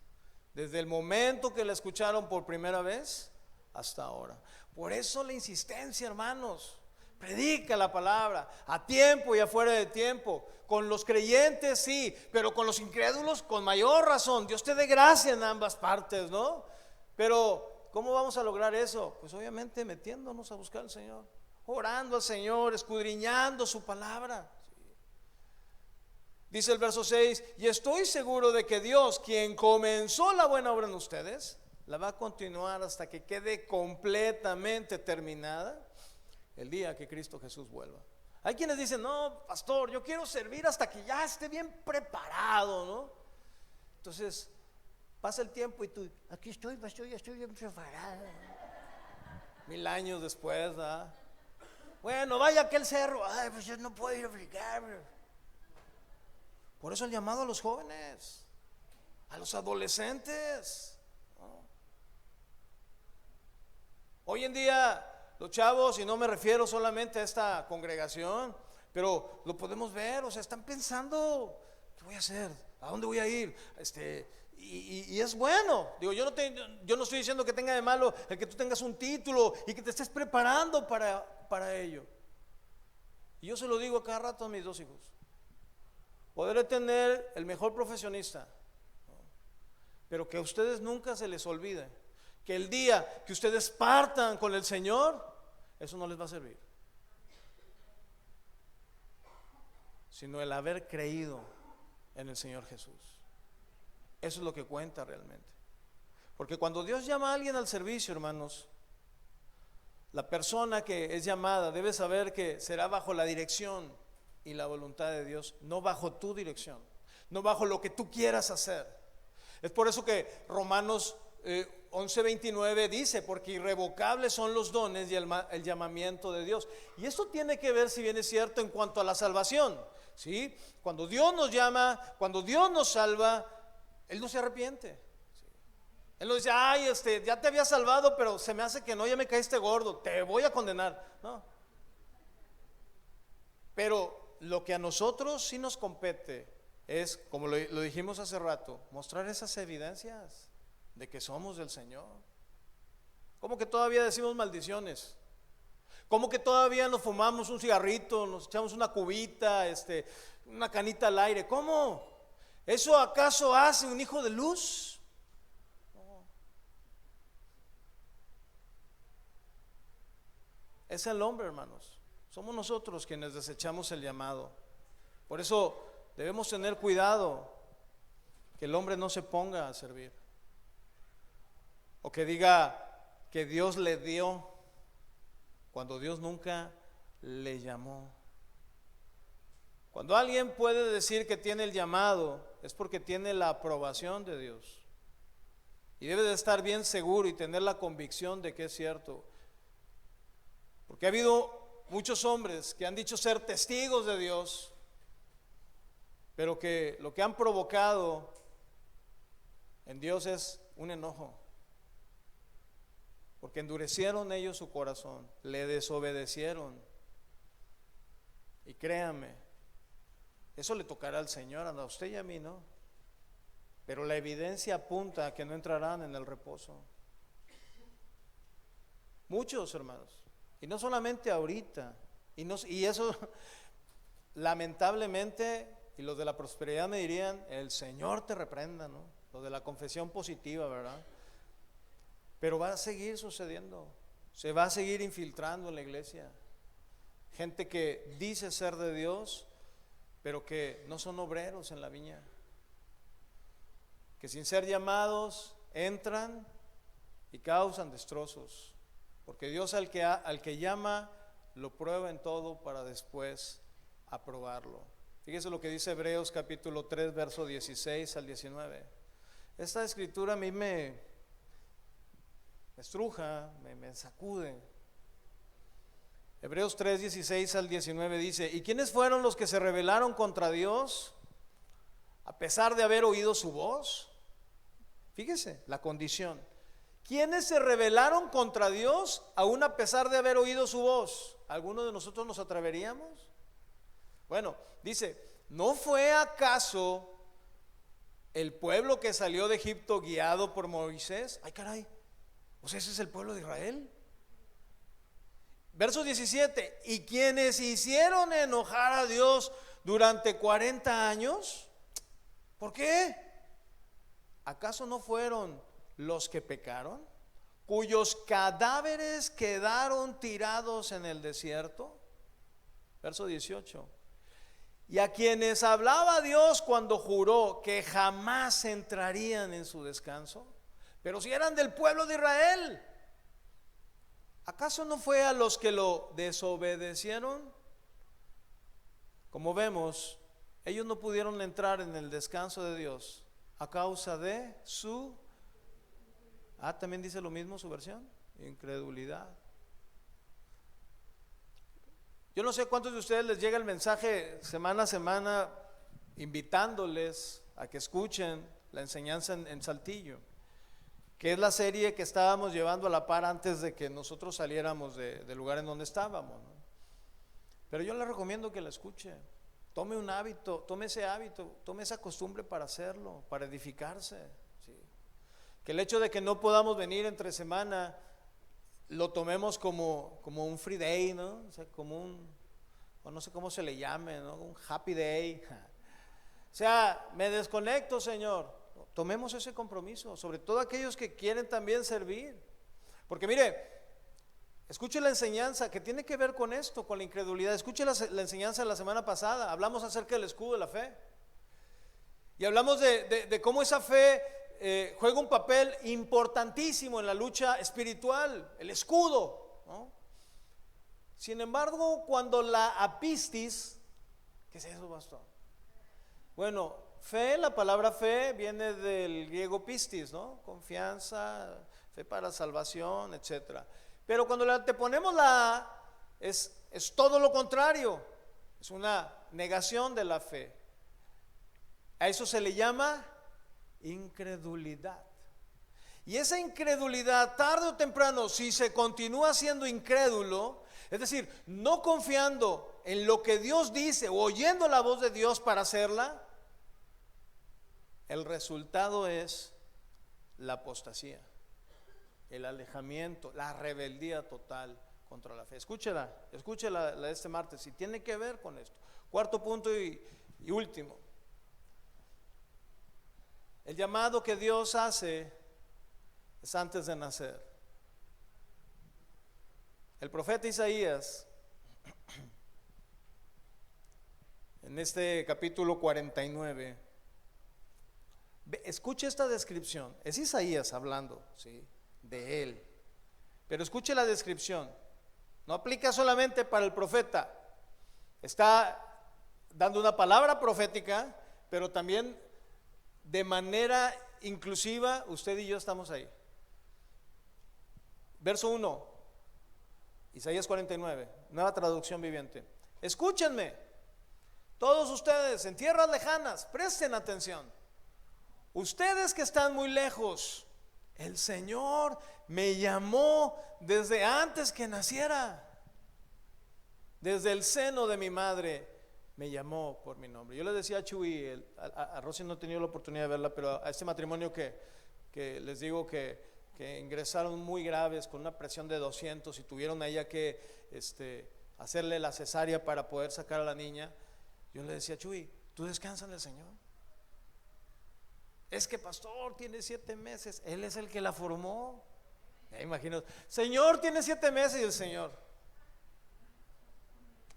S1: desde el momento que la escucharon por primera vez hasta ahora. Por eso la insistencia, hermanos, Predica la palabra, a tiempo y afuera de tiempo. Con los creyentes sí, pero con los incrédulos con mayor razón. Dios te dé gracia en ambas partes, ¿no? Pero ¿cómo vamos a lograr eso? Pues obviamente metiéndonos a buscar al Señor, orando al Señor, escudriñando su palabra. Dice el verso 6: y estoy seguro de que Dios, quien comenzó la buena obra en ustedes, la va a continuar hasta que quede completamente terminada el día que Cristo Jesús vuelva. Hay quienes dicen: no, pastor, yo quiero servir hasta que ya esté bien preparado, ¿no? Entonces pasa el tiempo y tú: aquí estoy, pastor, ya estoy bien preparado. 1000 años después, ¿verdad? Bueno, vaya a aquel cerro. Ay, pues yo no puedo ir a predicar. Por eso el llamado a los jóvenes, a los adolescentes, ¿no? Hoy en día los chavos, y no me refiero solamente a esta congregación, pero lo podemos ver, o sea, están pensando: ¿qué voy a hacer? ¿A dónde voy a ir? Y es bueno. Digo, yo no estoy diciendo que tenga de malo el que tú tengas un título y que te estés preparando para ello. Y yo se lo digo cada rato a mis 2 hijos: podré tener el mejor profesionista, ¿no? Pero que a ustedes nunca se les olvide que el día que ustedes partan con el Señor, eso no les va a servir, sino el haber creído en el Señor Jesús. Eso es lo que cuenta realmente. Porque cuando Dios llama a alguien al servicio, hermanos, la persona que es llamada debe saber que será bajo la dirección y la voluntad de Dios, no bajo tu dirección, no bajo lo que tú quieras hacer. Es por eso que Romanos 11:29 dice: porque irrevocables son los dones y el llamamiento de Dios. Y esto tiene que ver, si bien es cierto, en cuanto a la salvación, ¿sí? Cuando Dios nos llama, cuando Dios nos salva, Él no se arrepiente, ¿sí? Él no dice: ay, ya te había salvado, pero se me hace que no, ya me caíste gordo, te voy a condenar. No. Pero lo que a nosotros sí nos compete es, como lo dijimos hace rato, mostrar esas evidencias de que somos del Señor. ¿Cómo que todavía decimos maldiciones? ¿Cómo que todavía nos fumamos un cigarrito, nos echamos una cubita, una canita al aire? ¿Cómo? ¿Eso acaso hace un hijo de luz? No. Es el hombre, hermanos. Somos nosotros quienes desechamos el llamado. Por eso debemos tener cuidado que el hombre no se ponga a servir, o que diga que Dios le dio cuando Dios nunca le llamó. Cuando alguien puede decir que tiene el llamado, es porque tiene la aprobación de Dios, y debe de estar bien seguro y tener la convicción de que es cierto. Porque ha habido muchos hombres que han dicho ser testigos de Dios, pero que lo que han provocado en Dios es un enojo, porque endurecieron ellos su corazón, le desobedecieron. Y créanme, eso le tocará al Señor, a usted y a mí, ¿no? Pero la evidencia apunta a que no entrarán en el reposo. Muchos, hermanos. Y no solamente ahorita, y eso lamentablemente, y los de la prosperidad me dirían: el Señor te reprenda, ¿no? Los de la confesión positiva, ¿verdad? Pero va a seguir sucediendo, se va a seguir infiltrando en la iglesia gente que dice ser de Dios, pero que no son obreros en la viña, que sin ser llamados entran y causan destrozos. Porque Dios al que llama lo prueba en todo para después aprobarlo. Fíjese lo que dice Hebreos capítulo 3, verso 16 al 19. Esta escritura a mí me estruja, me sacude. Hebreos 3, 16 al 19 dice: ¿y quiénes fueron los que se rebelaron contra Dios a pesar de haber oído su voz? Fíjese la condición. ¿Quiénes se rebelaron contra Dios aún a pesar de haber oído su voz? ¿Alguno de nosotros nos atreveríamos? Bueno, dice: ¿no fue acaso el pueblo que salió de Egipto guiado por Moisés? Ay, caray, pues ese es el pueblo de Israel. Verso 17, y quienes hicieron enojar a Dios durante 40 años, ¿por qué? ¿Acaso no fueron los que pecaron, cuyos cadáveres quedaron tirados en el desierto? Verso 18, y a quienes hablaba Dios cuando juró que jamás entrarían en su descanso, pero si eran del pueblo de Israel, ¿acaso no fue a los que lo desobedecieron? Como vemos, ellos no pudieron entrar en el descanso de Dios a causa de su, también dice lo mismo su versión, incredulidad. Yo no sé cuántos de ustedes les llega el mensaje semana a semana invitándoles a que escuchen la enseñanza en Saltillo, que es la serie que estábamos llevando a la par antes de que nosotros saliéramos del lugar en donde estábamos, ¿no? Pero yo le recomiendo que la escuche. Tome un hábito, tome ese hábito, tome esa costumbre para hacerlo, para edificarse, ¿sí? Que el hecho de que no podamos venir entre semana lo tomemos como un free day, ¿no? O sea, como o no sé cómo se le llame, ¿no? Un happy day. O sea, me desconecto, Señor. Tomemos ese compromiso, sobre todo aquellos que quieren también servir. Porque mire, escuche la enseñanza que tiene que ver con esto, con la incredulidad. Escuche la enseñanza de la semana pasada. Hablamos acerca del escudo de la fe. Y hablamos de cómo esa fe juega un papel importantísimo en la lucha espiritual, el escudo, ¿no? Sin embargo, cuando la apistis, ¿qué es eso, pastor? Bueno, fe, la palabra fe viene del griego pistis, ¿no? Confianza, fe para salvación, etcétera. Pero cuando te ponemos la A, es todo lo contrario, es una negación de la fe. A eso se le llama incredulidad. Y esa incredulidad, tarde o temprano, si se continúa siendo incrédulo, es decir, no confiando en lo que Dios dice o oyendo la voz de Dios para hacerla, el resultado es la apostasía, el alejamiento, la rebeldía total contra la fe. Escúchela de este martes, y tiene que ver con esto. Cuarto punto y último. El llamado que Dios hace es antes de nacer. El profeta Isaías, en este capítulo 49, escuche esta descripción. Es Isaías hablando, ¿sí?, de él. Pero escuche la descripción. No aplica solamente para el profeta. Está dando una palabra profética, pero también de manera inclusiva, usted y yo estamos ahí. Verso 1, Isaías 49, nueva traducción viviente. Escúchenme, todos ustedes en tierras lejanas, presten atención. Ustedes que están muy lejos, el Señor me llamó desde antes que naciera. Desde el seno de mi madre me llamó por mi nombre. Yo le decía a Chuy, a Rosy no he tenido la oportunidad de verla, pero a este matrimonio que les digo que ingresaron muy graves con una presión de 200 y tuvieron a ella que hacerle la cesárea para poder sacar a la niña. Yo le decía a Chuy, ¿tú descansas en el Señor? Es que pastor tiene 7 meses, Él es el que la formó. Me imagino, Señor tiene 7 meses, y el Señor,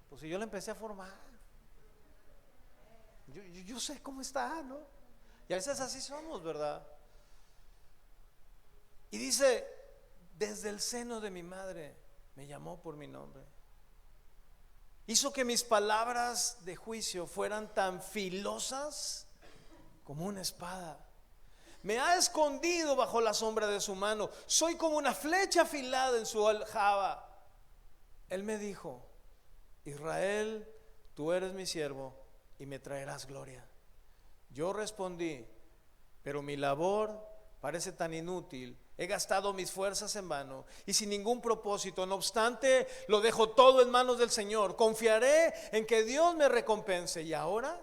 S1: pues si yo la empecé a formar, yo sé cómo está, ¿no? Y a veces así somos, ¿verdad? Y dice, desde el seno de mi madre me llamó por mi nombre. Hizo que mis palabras de juicio fueran tan filosas como una espada. Me ha escondido bajo la sombra de su mano. Soy como una flecha afilada en su aljaba. Él me dijo, Israel, tú eres mi siervo y me traerás gloria. Yo respondí, pero mi labor parece tan inútil. He gastado mis fuerzas en vano y sin ningún propósito. No obstante, lo dejo todo en manos del Señor. Confiaré en que Dios me recompense. Y ahora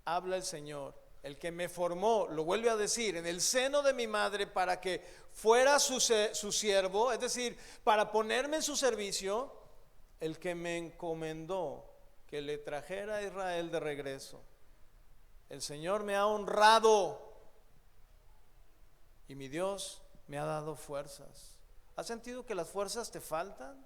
S1: habla el Señor, el que me formó, lo vuelve a decir, en el seno de mi madre, para que fuera su siervo, es decir, para ponerme en su servicio. el que me encomendó que le trajera a Israel de regreso. El Señor me ha honrado y mi Dios me ha dado fuerzas. ¿Has sentido que las fuerzas te faltan?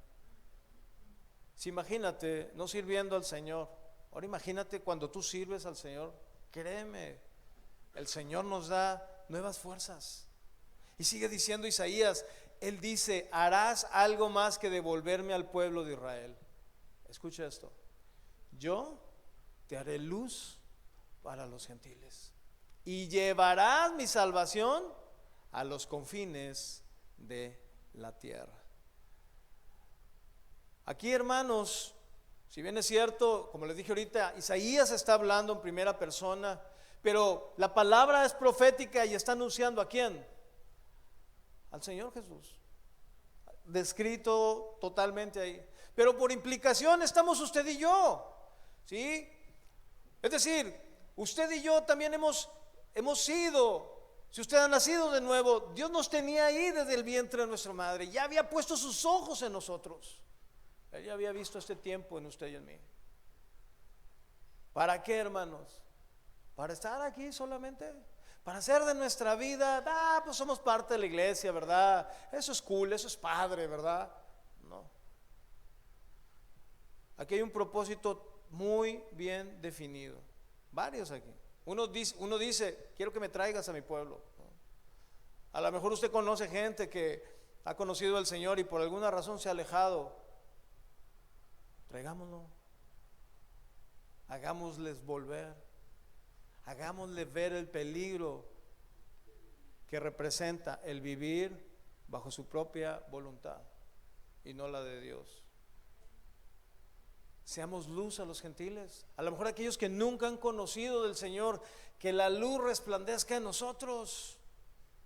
S1: Si imagínate no sirviendo al Señor, ahora imagínate cuando tú sirves al Señor, créeme, el Señor nos da nuevas fuerzas. Y sigue diciendo Isaías, Él dice, harás algo más que devolverme al pueblo de Israel. Escucha esto, yo te haré luz para los gentiles y llevarás mi salvación a los confines de la tierra. Aquí, hermanos, si bien es cierto, como les dije ahorita, Isaías está hablando en primera persona, pero la palabra es profética y está anunciando ¿a quién? Al Señor Jesús, descrito totalmente ahí. Pero por implicación estamos usted y yo, ¿sí? Es decir, usted y yo también hemos sido, si usted ha nacido de nuevo, Dios nos tenía ahí desde el vientre de nuestra madre, ya había puesto sus ojos en nosotros. Él ya había visto este tiempo en usted y en mí. ¿Para qué, hermanos? ¿Para estar aquí solamente? ¿Para hacer de nuestra vida? Pues somos parte de la iglesia, ¿verdad? Eso es cool, eso es padre, ¿verdad? No. Aquí hay un propósito muy bien definido. Varios aquí. Uno dice, quiero que me traigas a mi pueblo. A lo mejor usted conoce gente que ha conocido al Señor y por alguna razón se ha alejado. Traigámoslo, hagámosles volver, hagámosle ver el peligro que representa el vivir bajo su propia voluntad y no la de Dios. Seamos luz a los gentiles, a lo mejor aquellos que nunca han conocido del Señor, que la luz resplandezca en nosotros.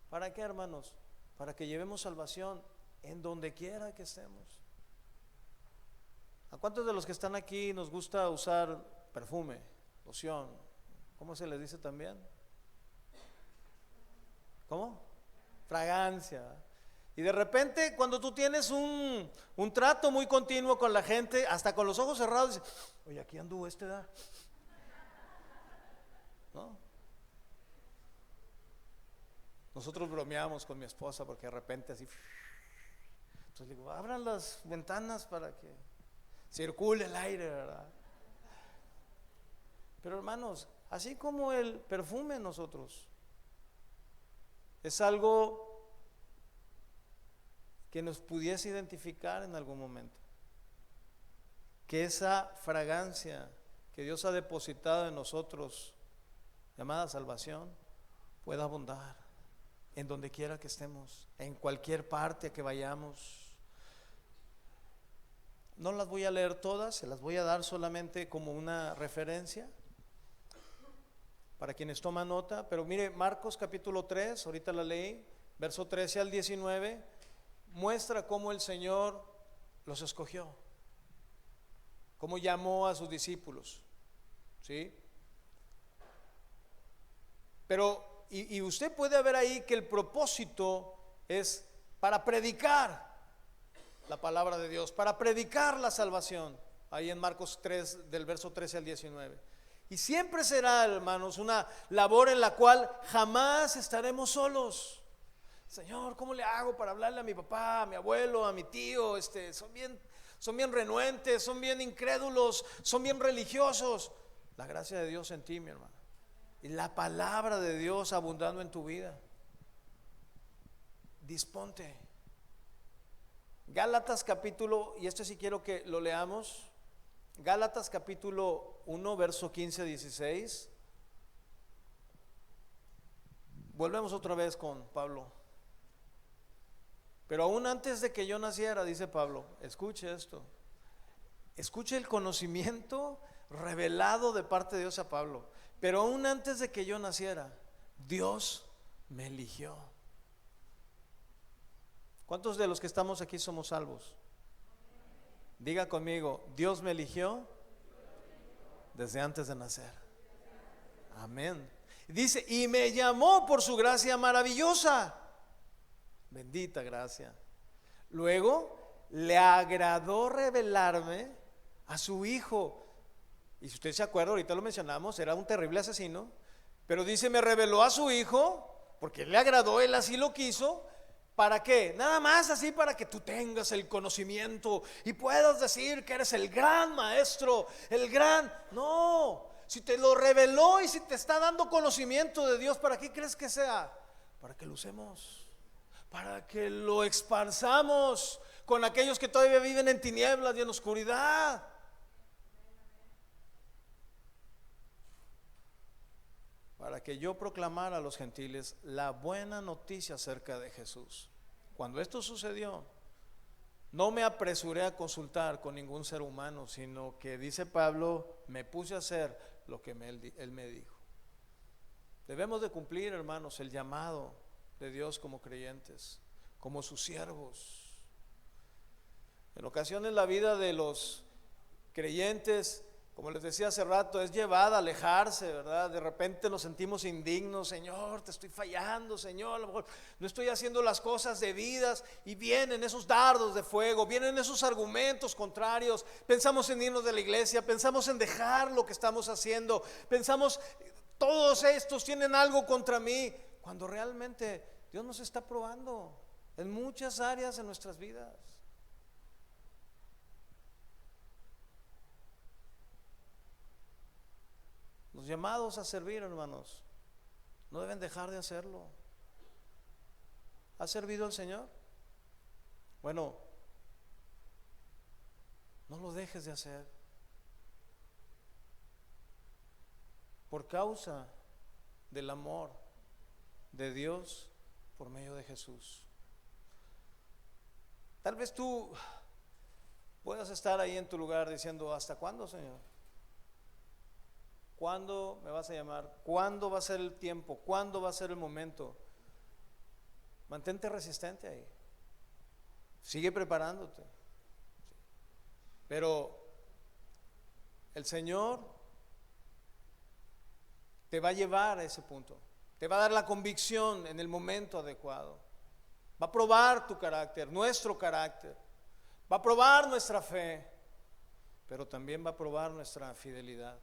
S1: ¿Para qué, hermanos? Para que llevemos salvación en donde quiera que estemos. ¿A cuántos de los que están aquí nos gusta usar perfume, loción? ¿Cómo se les dice también? ¿Cómo? Fragancia. Y de repente cuando tú tienes un trato muy continuo con la gente, hasta con los ojos cerrados, dices, oye, aquí anduvo ¿da? ¿No? Nosotros bromeamos con mi esposa porque de repente así, entonces digo, abran las ventanas para que circule el aire, ¿verdad? Pero hermanos, así como el perfume en nosotros es algo que nos pudiese identificar en algún momento, que esa fragancia que Dios ha depositado en nosotros, llamada salvación, pueda abundar en donde quiera que estemos, en cualquier parte que vayamos. No las voy a leer todas, se las voy a dar solamente como una referencia para quienes toman nota. Pero mire, Marcos capítulo 3, ahorita la leí, verso 13 al 19, muestra cómo el Señor los escogió, cómo llamó a sus discípulos, ¿sí? Pero, y usted puede ver ahí que el propósito es para predicar la palabra de Dios, para predicar la salvación, ahí en Marcos 3, del verso 13 al 19. Y siempre será, hermanos, una labor en la cual jamás estaremos solos. Señor, ¿cómo le hago para hablarle a mi papá, a mi abuelo, a mi tío? Son bien renuentes, son bien incrédulos, son bien religiosos. La gracia de Dios en ti, mi hermano, y la palabra de Dios abundando en tu vida. Disponte. Gálatas capítulo, y sí quiero que lo leamos, Gálatas capítulo 1, verso 15 a 16. Volvemos otra vez con Pablo. Pero aún antes de que yo naciera, dice Pablo, escuche esto, escuche el conocimiento revelado de parte de Dios a Pablo. Pero aún antes de que yo naciera, Dios me eligió. ¿Cuántos de los que estamos aquí somos salvos? Diga conmigo, Dios me eligió desde antes de nacer. Amén. Dice, y me llamó por su gracia maravillosa. Bendita gracia. Luego le agradó revelarme a su hijo. Y si usted se acuerda, ahorita lo mencionamos, era un terrible asesino, pero dice, me reveló a su hijo, porque le agradó, él así lo quiso. ¿Para qué? Nada más así para que tú tengas el conocimiento y puedas decir que eres el gran maestro, el gran... No, si te lo reveló y si te está dando conocimiento de Dios, ¿para qué crees que sea? Para que lo usemos, para que lo esparzamos con aquellos que todavía viven en tinieblas y en oscuridad. Para que yo proclamara a los gentiles la buena noticia acerca de Jesús. Cuando esto sucedió, no me apresuré a consultar con ningún ser humano, sino que, dice Pablo, me puse a hacer lo que él me dijo. Debemos de cumplir, hermanos, el llamado de Dios como creyentes, como sus siervos. En ocasiones la vida de los creyentes, como les decía hace rato, es llevada a alejarse, ¿verdad? De repente nos sentimos indignos. Señor, te estoy fallando, Señor, a lo mejor no estoy haciendo las cosas debidas. Y vienen esos dardos de fuego, vienen esos argumentos contrarios. Pensamos en irnos de la iglesia, pensamos en dejar lo que estamos haciendo. Pensamos, todos estos tienen algo contra mí. Cuando realmente Dios nos está probando en muchas áreas de nuestras vidas. Los llamados a servir, hermanos, no deben dejar de hacerlo. ¿Has servido al Señor? Bueno, no lo dejes de hacer. Por causa del amor de Dios por medio de Jesús. Tal vez tú puedas estar ahí en tu lugar diciendo, ¿hasta cuándo, Señor? ¿Cuándo me vas a llamar? ¿Cuándo va a ser el tiempo? ¿Cuándo va a ser el momento? Mantente resistente ahí. Sigue preparándote. Pero el Señor te va a llevar a ese punto. Te va a dar la convicción en el momento adecuado. Va a probar tu carácter, nuestro carácter. Va a probar nuestra fe, pero también va a probar nuestra fidelidad.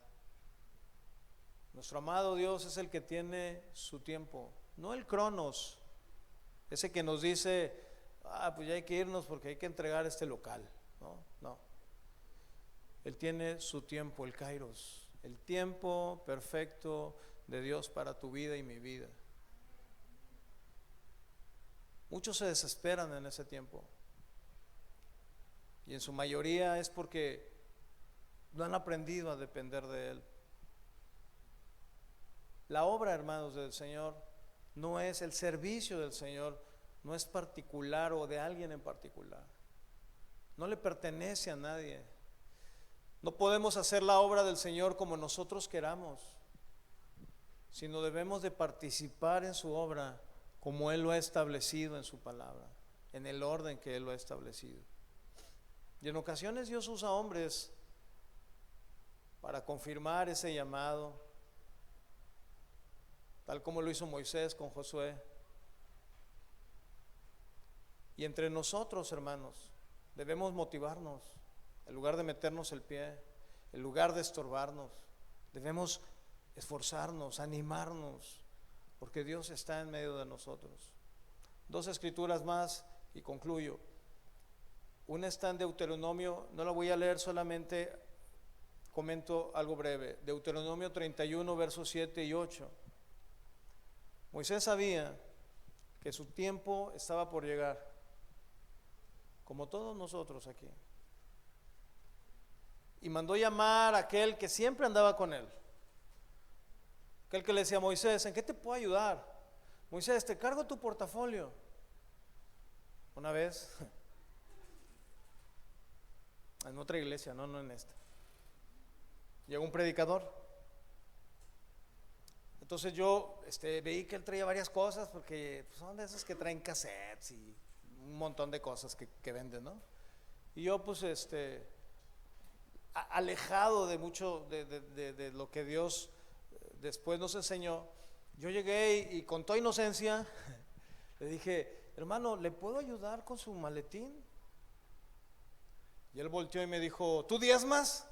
S1: Nuestro amado Dios es el que tiene su tiempo, no el Cronos, ese que nos dice, pues ya hay que irnos porque hay que entregar este local. No. Él tiene su tiempo, el Kairos, el tiempo perfecto de Dios para tu vida y mi vida. Muchos se desesperan en ese tiempo y en su mayoría es porque no han aprendido a depender de Él. La obra, hermanos, del Señor no es el servicio del Señor, no es particular o de alguien en particular. No le pertenece a nadie. No podemos hacer la obra del Señor como nosotros queramos, sino debemos de participar en su obra como Él lo ha establecido en su palabra, en el orden que Él lo ha establecido. Y en ocasiones Dios usa hombres para confirmar ese llamado, tal como lo hizo Moisés con Josué. Y entre nosotros, hermanos, debemos motivarnos, en lugar de meternos el pie, en lugar de estorbarnos, debemos esforzarnos, animarnos, porque Dios está en medio de nosotros. 2 escrituras más y concluyo. Una está en Deuteronomio, no la voy a leer, solamente comento algo breve. Deuteronomio 31, versos 7 y 8. Moisés sabía que su tiempo estaba por llegar, como todos nosotros aquí, y mandó llamar a aquel que siempre andaba con él, aquel que le decía: Moisés, ¿en qué te puedo ayudar? Moisés, te cargo tu portafolio. Una vez, en otra iglesia, no en esta, llegó un predicador. Entonces yo veí que él traía varias cosas, porque pues, son de esas que traen cassettes y un montón de cosas que venden, ¿no? Y yo pues alejado de mucho de lo que Dios después nos enseñó, yo llegué y con toda inocencia le dije: hermano, ¿le puedo ayudar con su maletín? él volteó y me dijo, ¿tú diezmas?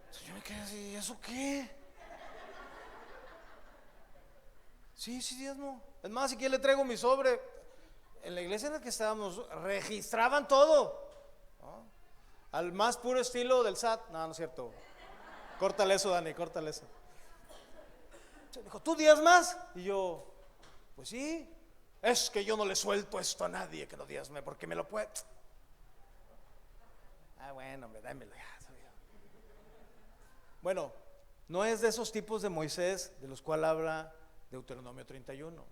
S1: Entonces yo me quedé así, ¿eso qué? Sí, sí diezmo. Es más, si quiere le traigo mi sobre. En la iglesia en la que estábamos registraban todo, ¿no? Al más puro estilo del SAT. No, no es cierto. Córtale eso, Dani, córtale eso. Se dijo, ¿tú diezmas? Y yo, pues sí. Es que yo no le suelto esto a nadie que no diezme, porque me lo puede. Ah, bueno, hombre, dámelo ya. Bueno, no es de esos tipos de Moisés de los cuales habla Deuteronomio 31,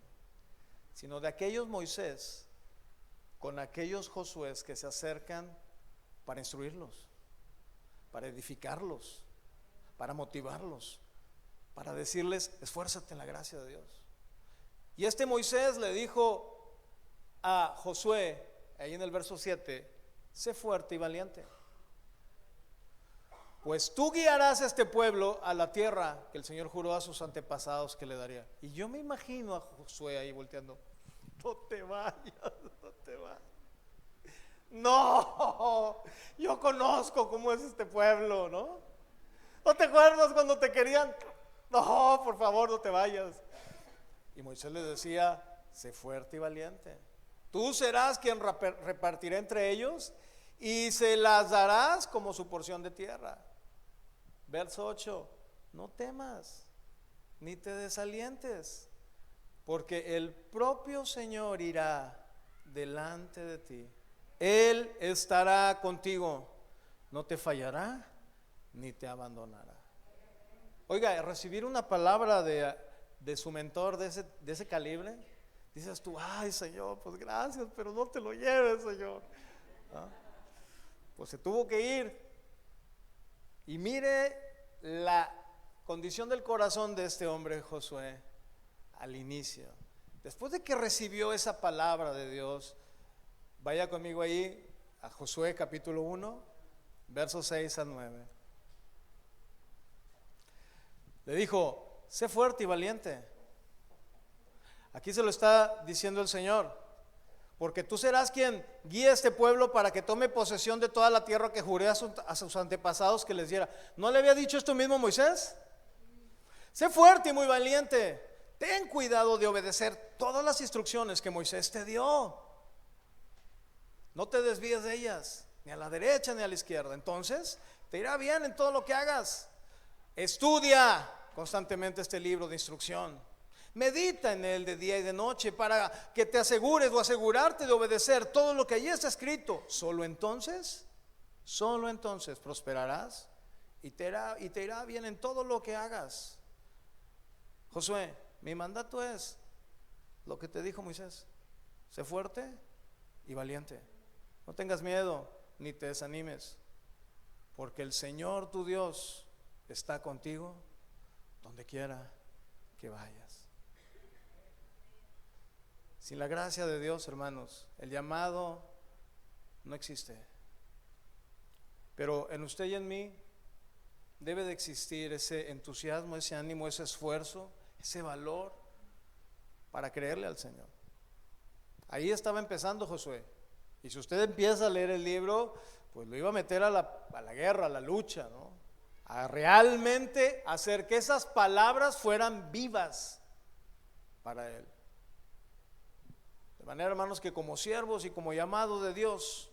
S1: sino de aquellos Moisés con aquellos Josués que se acercan para instruirlos, para edificarlos, para motivarlos, para decirles, esfuérzate en la gracia de Dios. Y este Moisés le dijo a Josué, ahí en el verso 7, sé fuerte y valiente, pues tú guiarás a este pueblo a la tierra que el Señor juró a sus antepasados que le daría. Y yo me imagino a Josué ahí volteando, no te vayas, no te vayas. No, yo conozco cómo es este pueblo, ¿no? ¿No te acuerdas cuando te querían? No, por favor, no te vayas. Y Moisés le decía, sé fuerte y valiente. Tú serás quien repartirá entre ellos y se las darás como su porción de tierra. Verso 8, no temas, ni te desalientes, porque el propio Señor irá delante de ti. Él estará contigo, no te fallará, ni te abandonará. Oiga, recibir una palabra de su mentor de ese calibre, dices tú, ay Señor, pues gracias, pero no te lo lleves, Señor. ¿Ah? Pues se tuvo que ir. Y mire la condición del corazón de este hombre Josué al inicio. Después de que recibió esa palabra de Dios, vaya conmigo ahí a Josué capítulo 1, versos 6 al 9. Le dijo, sé fuerte y valiente. Aquí se lo está diciendo el Señor. Porque tú serás quien guíe a este pueblo para que tome posesión de toda la tierra que juré a sus antepasados que les diera. ¿No le había dicho esto mismo Moisés? Sé fuerte y muy valiente. Ten cuidado de obedecer todas las instrucciones que Moisés te dio. No te desvíes de ellas, ni a la derecha ni a la izquierda. Entonces te irá bien en todo lo que hagas. Estudia constantemente este libro de instrucción. Medita en él de día y de noche para que te asegures o asegurarte de obedecer todo lo que allí está escrito. Solo entonces prosperarás y te irá bien en todo lo que hagas. Josué, mi mandato es lo que te dijo Moisés. Sé fuerte y valiente. No tengas miedo ni te desanimes, porque el Señor tu Dios está contigo donde quiera que vayas. Sin la gracia de Dios, hermanos, el llamado no existe. Pero en usted y en mí debe de existir ese entusiasmo, ese ánimo, ese esfuerzo, ese valor para creerle al Señor. Ahí estaba empezando Josué. Y si usted empieza a leer el libro, pues lo iba a meter a la guerra, a la lucha, ¿no? A realmente hacer que esas palabras fueran vivas para él. De manera, hermanos, que como siervos y como llamados de Dios,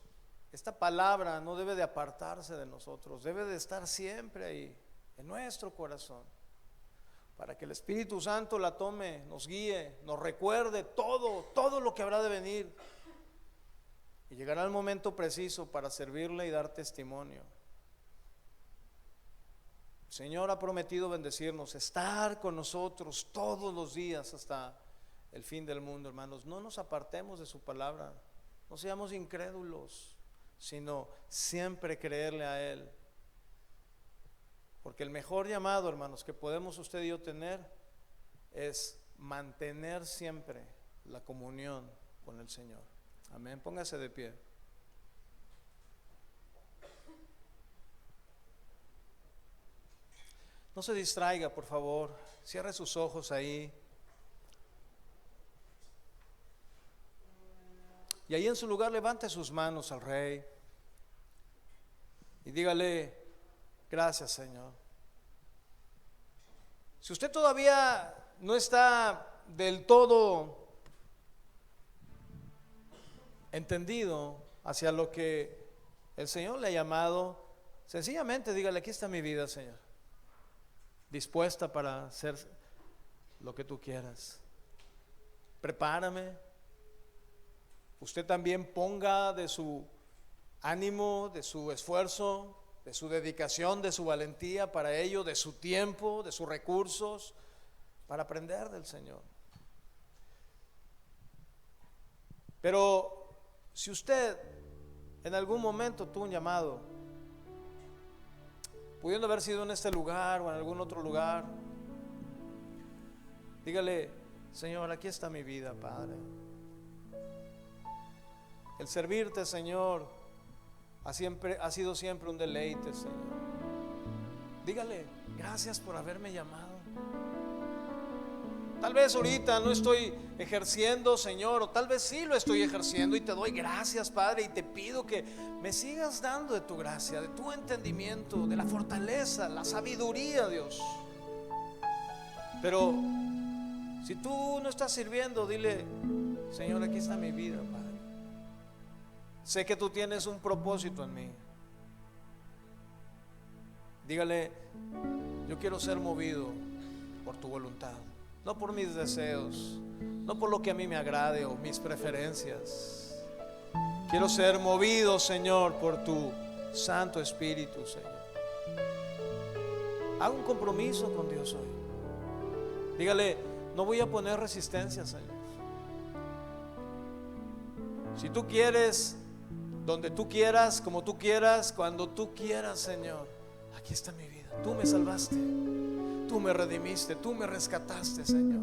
S1: esta palabra no debe de apartarse de nosotros, debe de estar siempre ahí, en nuestro corazón, para que el Espíritu Santo la tome, nos guíe, nos recuerde todo lo que habrá de venir. Y llegará el momento preciso para servirle y dar testimonio. El Señor ha prometido bendecirnos, estar con nosotros todos los días hasta el fin del mundo, hermanos. No nos apartemos de su palabra, no seamos incrédulos, sino siempre creerle a Él. Porque el mejor llamado, hermanos, que podemos usted y yo tener es mantener siempre la comunión con el Señor. Amén, póngase de pie. No se distraiga, por favor, cierre sus ojos ahí. Y ahí en su lugar levante sus manos al Rey y dígale: gracias, Señor. Si usted todavía no está del todo entendido hacia lo que el Señor le ha llamado, sencillamente dígale: aquí está mi vida, Señor, dispuesta para hacer lo que tú quieras. Prepárame. Usted también ponga de su ánimo, de su esfuerzo, de su dedicación, de su valentía para ello, de su tiempo, de sus recursos, para aprender del Señor. Pero si usted en algún momento tuvo un llamado, pudiendo haber sido en este lugar o en algún otro lugar, dígale: Señor, aquí está mi vida, Padre. El servirte, Señor, ha sido siempre un deleite, Señor. Dígale: gracias por haberme llamado. Tal vez ahorita no estoy ejerciendo, Señor, o tal vez sí lo estoy ejerciendo, y te doy gracias, Padre, y te pido que me sigas dando de tu gracia, de tu entendimiento, de la fortaleza, la sabiduría, Dios. Pero si tú no estás sirviendo, dile: Señor, aquí está mi vida, Padre. Sé que tú tienes un propósito en mí. Dígale: yo quiero ser movido por tu voluntad, no por mis deseos, no por lo que a mí me agrade o mis preferencias. Quiero ser movido, Señor, por tu Santo Espíritu, Señor. Haga un compromiso con Dios hoy. Dígale: no voy a poner resistencia, Señor. Si tú quieres, donde tú quieras, como tú quieras, cuando tú quieras, Señor, aquí está mi vida. Tú me salvaste, tú me redimiste, tú me rescataste, Señor.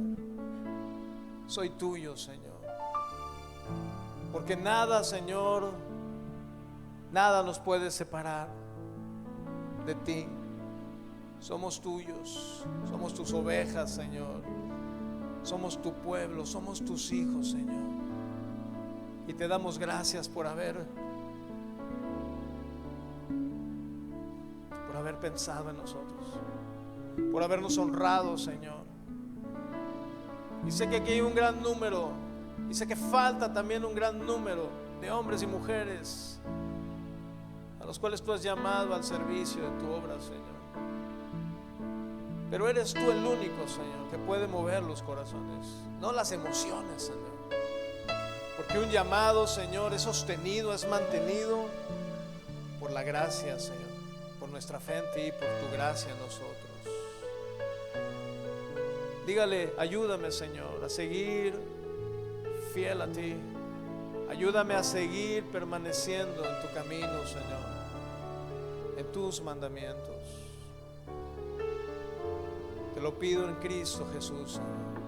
S1: Soy tuyo, Señor. Porque nada, Señor, nada nos puede separar de ti. Somos tuyos, somos tus ovejas, Señor. Somos tu pueblo, somos tus hijos, Señor. Y te damos gracias por haber pensado en nosotros, por habernos honrado, Señor. Y sé que aquí hay un gran número, y sé que falta también un gran número de hombres y mujeres a los cuales tú has llamado al servicio de tu obra, Señor. Pero eres tú el único, Señor, que puede mover los corazones, no las emociones, Señor. Porque un llamado, Señor, es sostenido, es mantenido por la gracia, Señor, por nuestra fe en ti, por tu gracia en nosotros. Dígale: ayúdame, Señor, a seguir fiel a ti. Ayúdame a seguir permaneciendo en tu camino, Señor, en tus mandamientos. Te lo pido en Cristo Jesús, Señor.